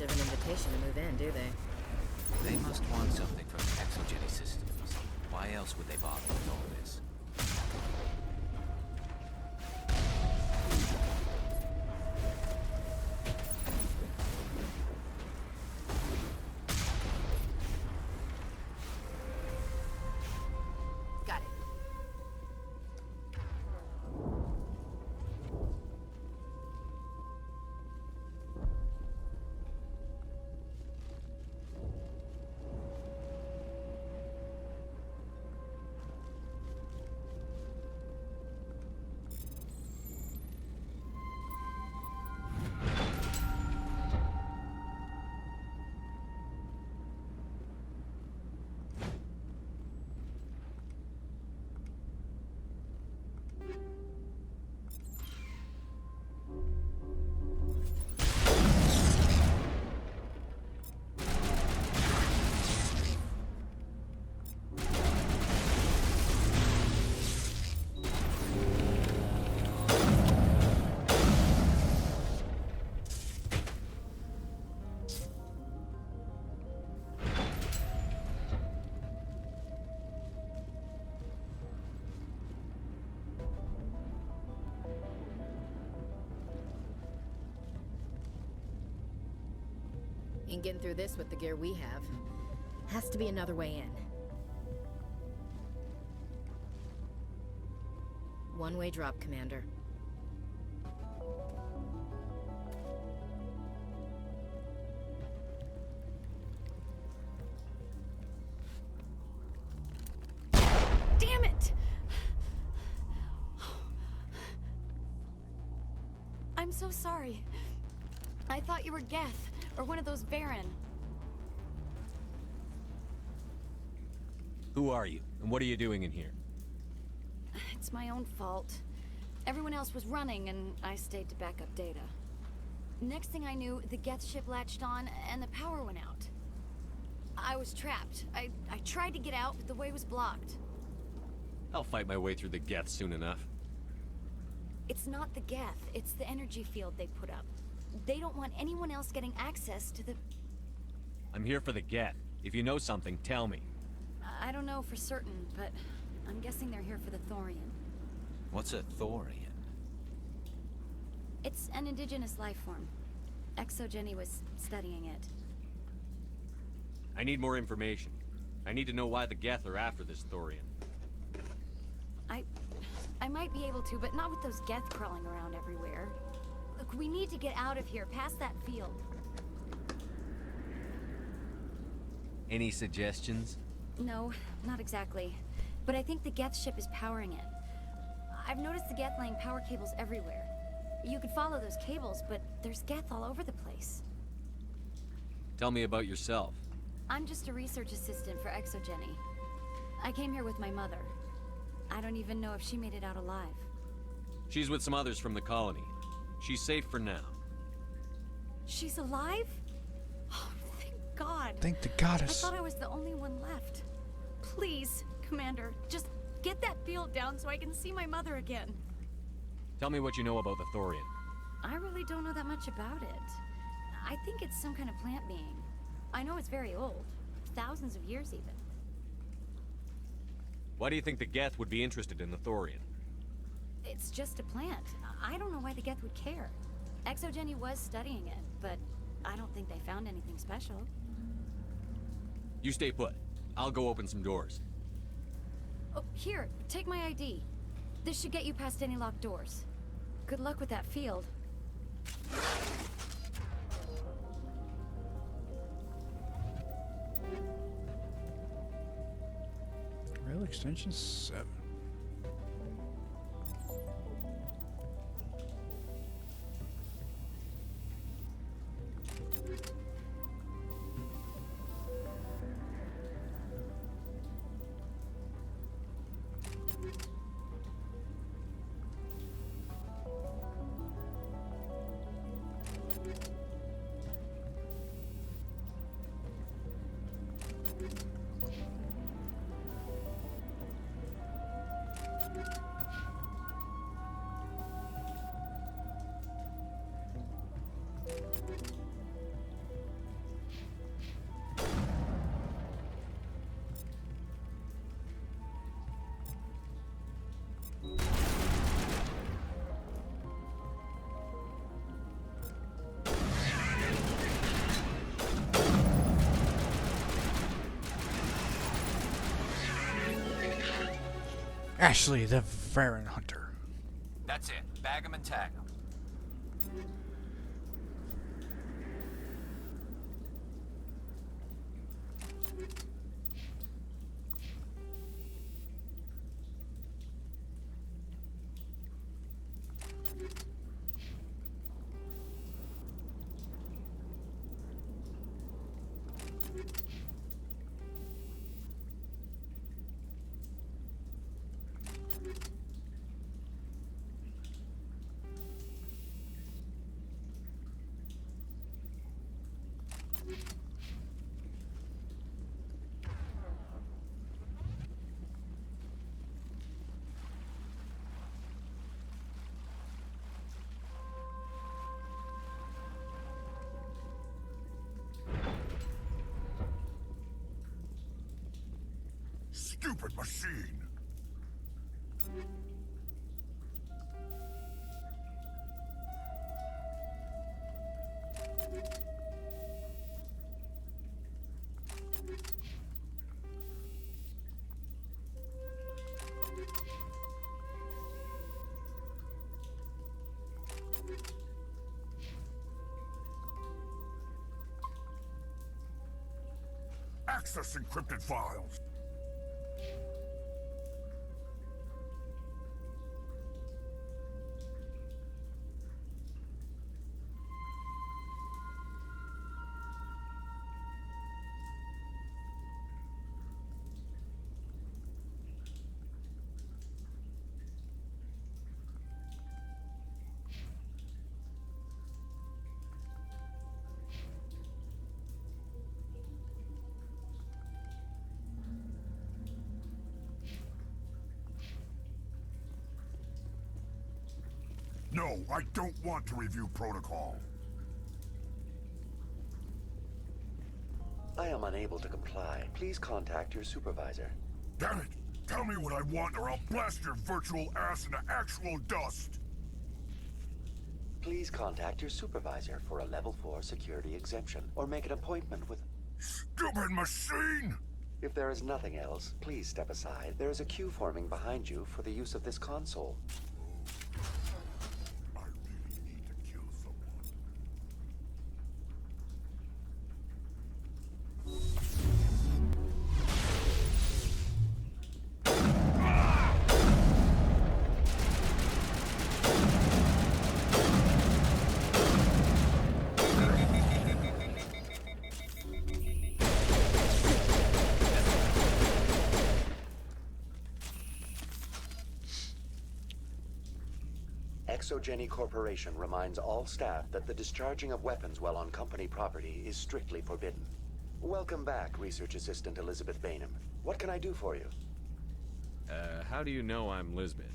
much of an invitation to move in, do they? They must want something from the exogeny systems. Why else would they bother with all this? Got it. Ain't getting through this with the gear we have. Has to be another way in. One-way drop, Commander. Damn it! I'm so sorry. I thought you were Geth, or one of those Baron. Who are you, and what are you doing in here? It's my own fault. Everyone else was running, and I stayed to back up data. Next thing I knew, the Geth ship latched on, and the power went out. I was trapped. I tried to get out, but the way was blocked. I'll fight my way through the Geth soon enough. It's not the Geth, it's the energy field they put up. They don't want anyone else getting access to the... I'm here for the Geth. If you know something, tell me. I don't know for certain, but I'm guessing they're here for the Thorian. What's a Thorian? It's an indigenous life form. Exogeny was studying it. I need more information. I need to know why the Geth are after this Thorian. I might be able to, but not with those Geth crawling around everywhere. Look, we need to get out of here, past that field. Any suggestions? No, not exactly. But I think the Geth ship is powering it. I've noticed the Geth laying power cables everywhere. You could follow those cables, but there's Geth all over the place. Tell me about yourself. I'm just a research assistant for Exogeny. I came here with my mother. I don't even know if she made it out alive. She's with some others from the colony. She's safe for now. She's alive? Oh, thank God. Thank the goddess. I thought I was the only one left. Please, Commander, just get that field down so I can see my mother again. Tell me what you know about the Thorian. I really don't know that much about it. I think it's some kind of plant being. I know it's very old. Thousands of years, even. Why do you think the Geth would be interested in the Thorian? It's just a plant. I don't know why the Geth would care. Exogeny was studying it, but I don't think they found anything special. You stay put. I'll go open some doors. Oh, here, take my ID. This should get you past any locked doors. Good luck with that field. Rail extension 7. Ashley, the Farron Hunter. That's it. Bag 'em and tag 'em. Stupid machine! Access encrypted files. No, I don't want to review protocol. I am unable to comply. Please contact your supervisor. Damn it! Tell me what I want or I'll blast your virtual ass into actual dust! Please contact your supervisor for a level 4 security exemption, or make an appointment with... Stupid machine! If there is nothing else, please step aside. There is a queue forming behind you for the use of this console. Exogeny Corporation reminds all staff that the discharging of weapons while on company property is strictly forbidden. Welcome back, Research Assistant Elizabeth Bainham. What can I do for you? How do you know I'm Lisbeth?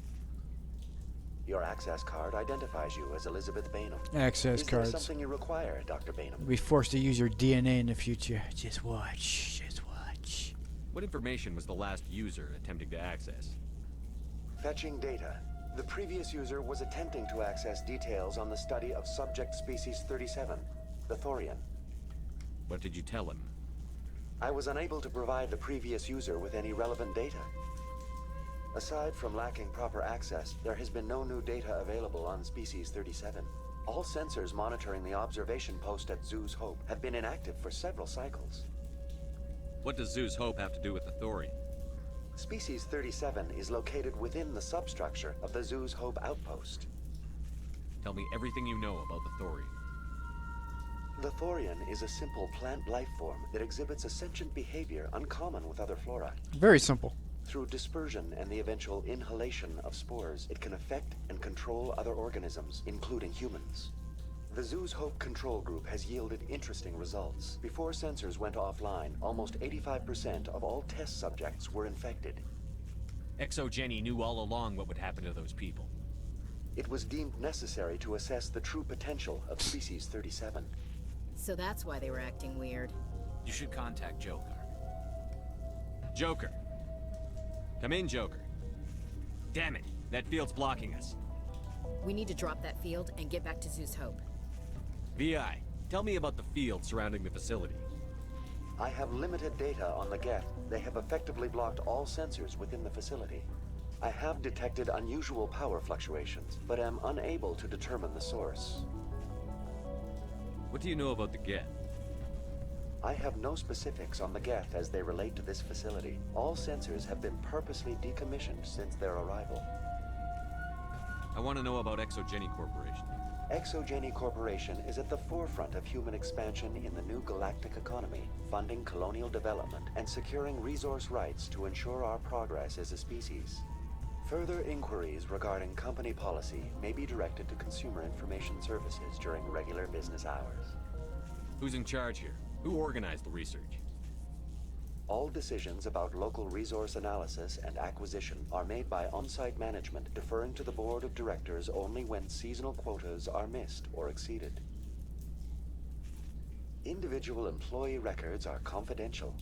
Your access card identifies you as Elizabeth Bainham. Access Is cards. there something you require, Dr. Bainham? You'll be forced to use your DNA in the future. Just watch. Just watch. What information was the last user attempting to access? Fetching data. The previous user was attempting to access details on the study of subject species 37, the Thorian. What did you tell him? I was unable to provide the previous user with any relevant data. Aside from lacking proper access, there has been no new data available on species 37. All sensors monitoring the observation post at Zeus Hope have been inactive for several cycles. What does Zeus Hope have to do with the Thorian? Species 37 is located within the substructure of the Zeus Hope outpost. Tell me everything you know about the Thorian. The Thorian is a simple plant life form that exhibits a sentient behavior uncommon with other flora. Very simple. Through dispersion and the eventual inhalation of spores, it can affect and control other organisms, including humans. The Zeus Hope control group has yielded interesting results. Before sensors went offline, almost 85% of all test subjects were infected. Exogeny knew all along what would happen to those people. It was deemed necessary to assess the true potential of species 37. So that's why they were acting weird. You should contact Joker. Joker. Come in, Joker. Damn it, that field's blocking us. We need to drop that field and get back to Zeus Hope. VI, tell me about the field surrounding the facility. I have limited data on the Geth. They have effectively blocked all sensors within the facility. I have detected unusual power fluctuations, but am unable to determine the source. What do you know about the Geth? I have no specifics on the Geth as they relate to this facility. All sensors have been purposely decommissioned since their arrival. I want to know about Exogeny Corporation. Exogeny Corporation is at the forefront of human expansion in the new galactic economy, funding colonial development and securing resource rights to ensure our progress as a species. Further inquiries regarding company policy may be directed to Consumer Information Services during regular business hours. Who's in charge here? Who organized the research? All decisions about local resource analysis and acquisition are made by on-site management, deferring to the board of directors only when seasonal quotas are missed or exceeded. Individual employee records are confidential.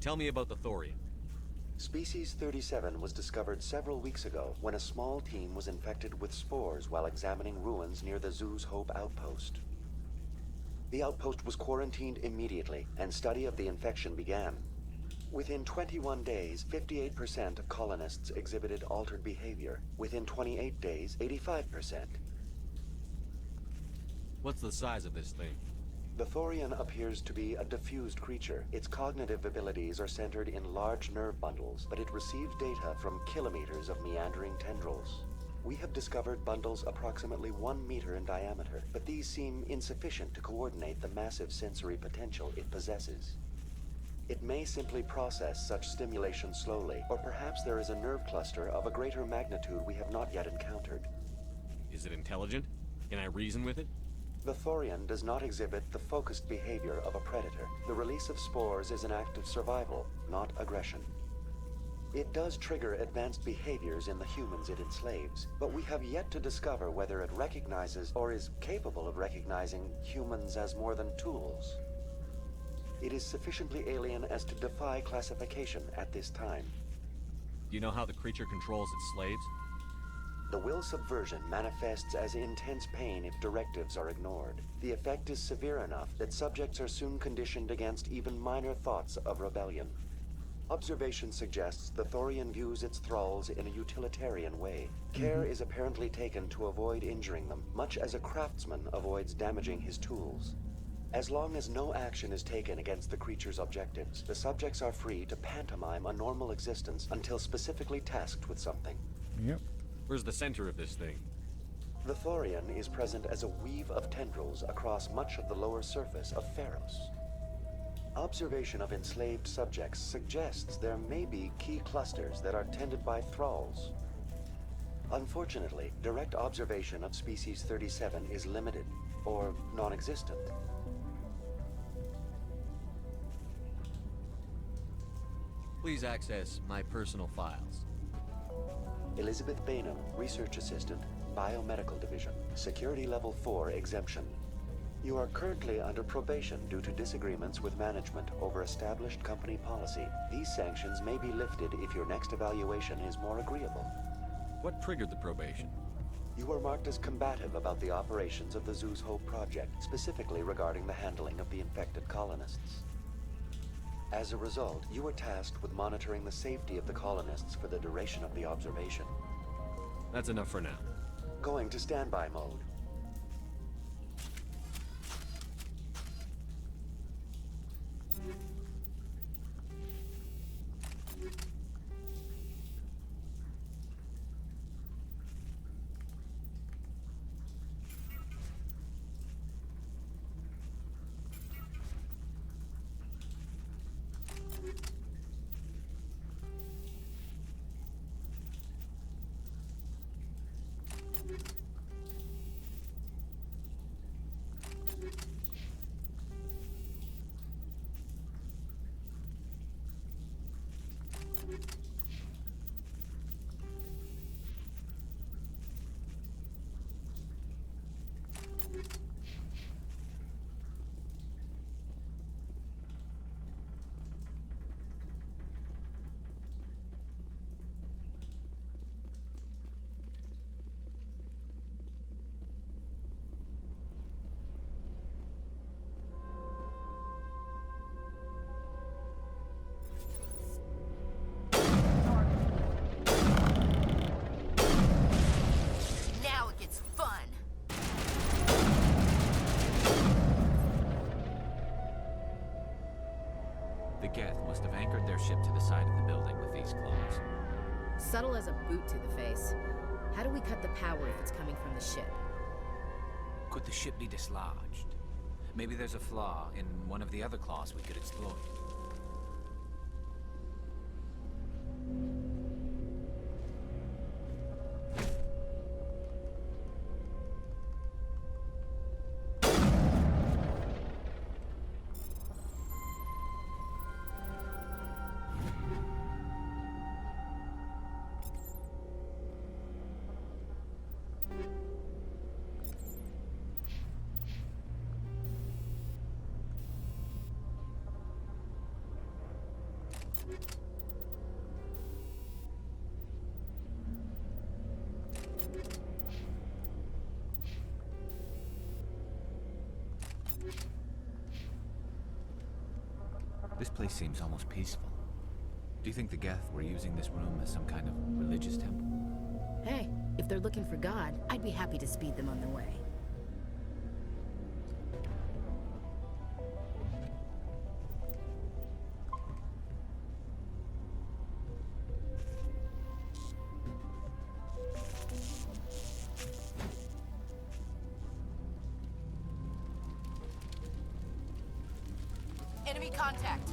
Tell me about the thorium. Species 37 was discovered several weeks ago when a small team was infected with spores while examining ruins near the Zoo's Hope outpost. The outpost was quarantined immediately, and study of the infection began. Within 21 days, 58% of colonists exhibited altered behavior. Within 28 days, 85%. What's the size of this thing? The thorium appears to be a diffused creature. Its cognitive abilities are centered in large nerve bundles, but it receives data from kilometers of meandering tendrils. We have discovered bundles approximately 1 meter in diameter, but these seem insufficient to coordinate the massive sensory potential it possesses. It may simply process such stimulation slowly, or perhaps there is a nerve cluster of a greater magnitude we have not yet encountered. Is it intelligent? Can I reason with it? The thorium does not exhibit the focused behavior of a predator. The release of spores is an act of survival, not aggression. It does trigger advanced behaviors in the humans it enslaves, but we have yet to discover whether it recognizes or is capable of recognizing humans as more than tools. It is sufficiently alien as to defy classification at this time. Do you know how the creature controls its slaves? The will subversion manifests as intense pain if directives are ignored. The effect is severe enough that subjects are soon conditioned against even minor thoughts of rebellion. Observation suggests the thorium views its thralls in a utilitarian way. Care is apparently taken to avoid injuring them, much as a craftsman avoids damaging his tools. As long as no action is taken against the creature's objectives, the subjects are free to pantomime a normal existence until specifically tasked with something. Yep. Where's the center of this thing? The thorium is present as a weave of tendrils across much of the lower surface of Feros. Observation of enslaved subjects suggests there may be key clusters that are tended by thralls. Unfortunately, direct observation of species 37 is limited, or non-existent. Please access my personal files. Elizabeth Bainham, Research Assistant, Biomedical Division, Security Level 4 exemption. You are currently under probation due to disagreements with management over established company policy. These sanctions may be lifted if your next evaluation is more agreeable. What triggered the probation? You were marked as combative about the operations of the Zoo's Hope project, specifically regarding the handling of the infected colonists. As a result, you were tasked with monitoring the safety of the colonists for the duration of the observation. That's enough for now. Going to standby mode. Geth must have anchored their ship to the side of the building with these claws. Subtle as a boot to the face. How do we cut the power if it's coming from the ship? Could the ship be dislodged? Maybe there's a flaw in one of the other claws we could exploit. This place seems almost peaceful. Do you think the Geth were using this room as some kind of religious temple? Hey, if they're looking for God, I'd be happy to speed them on their way. Enemy contact.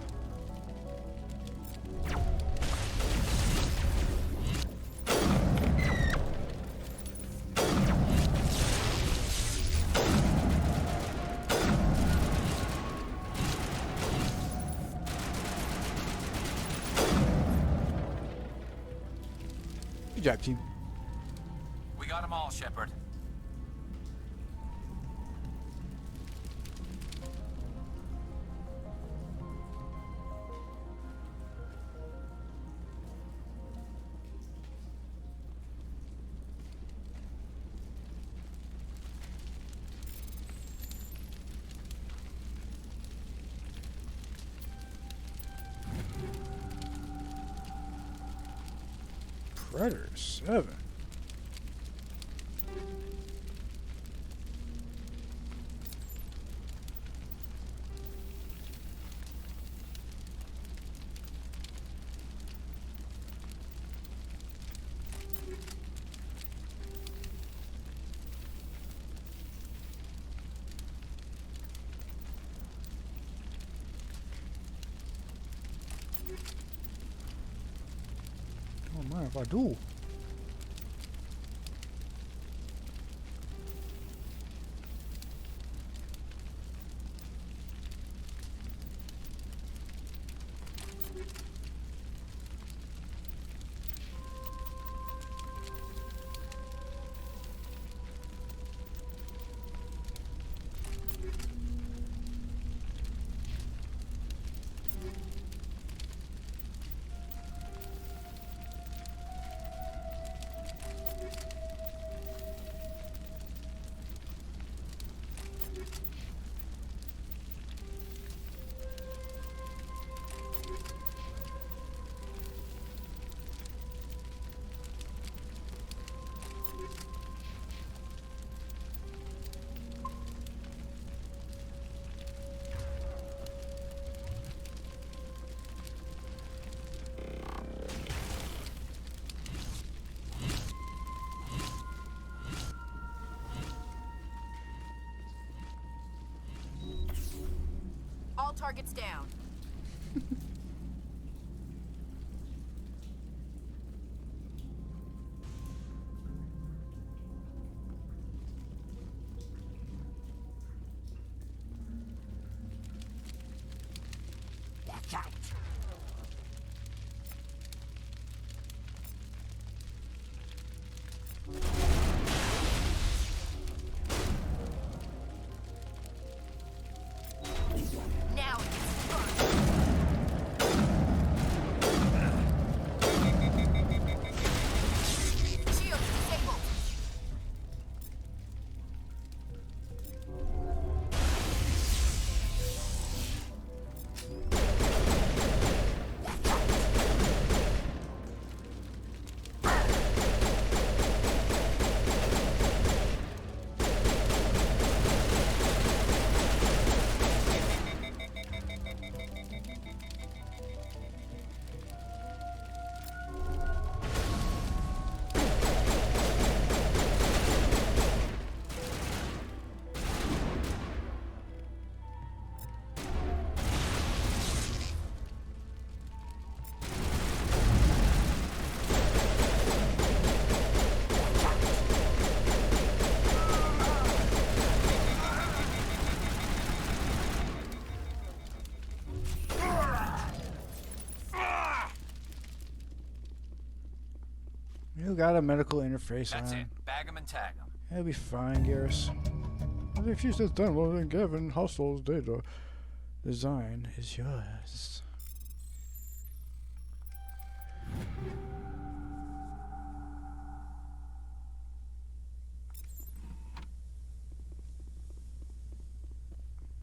Good job, team. We got them all, Shepard. Predator 7. Don't mind if I do. All targets down. Watch out. Now it's fun. You got a medical interface That's on. it. Bag 'em and tag 'em. It'll be fine, Garrus. If she says downloading Gavin Hustle's data design is yours.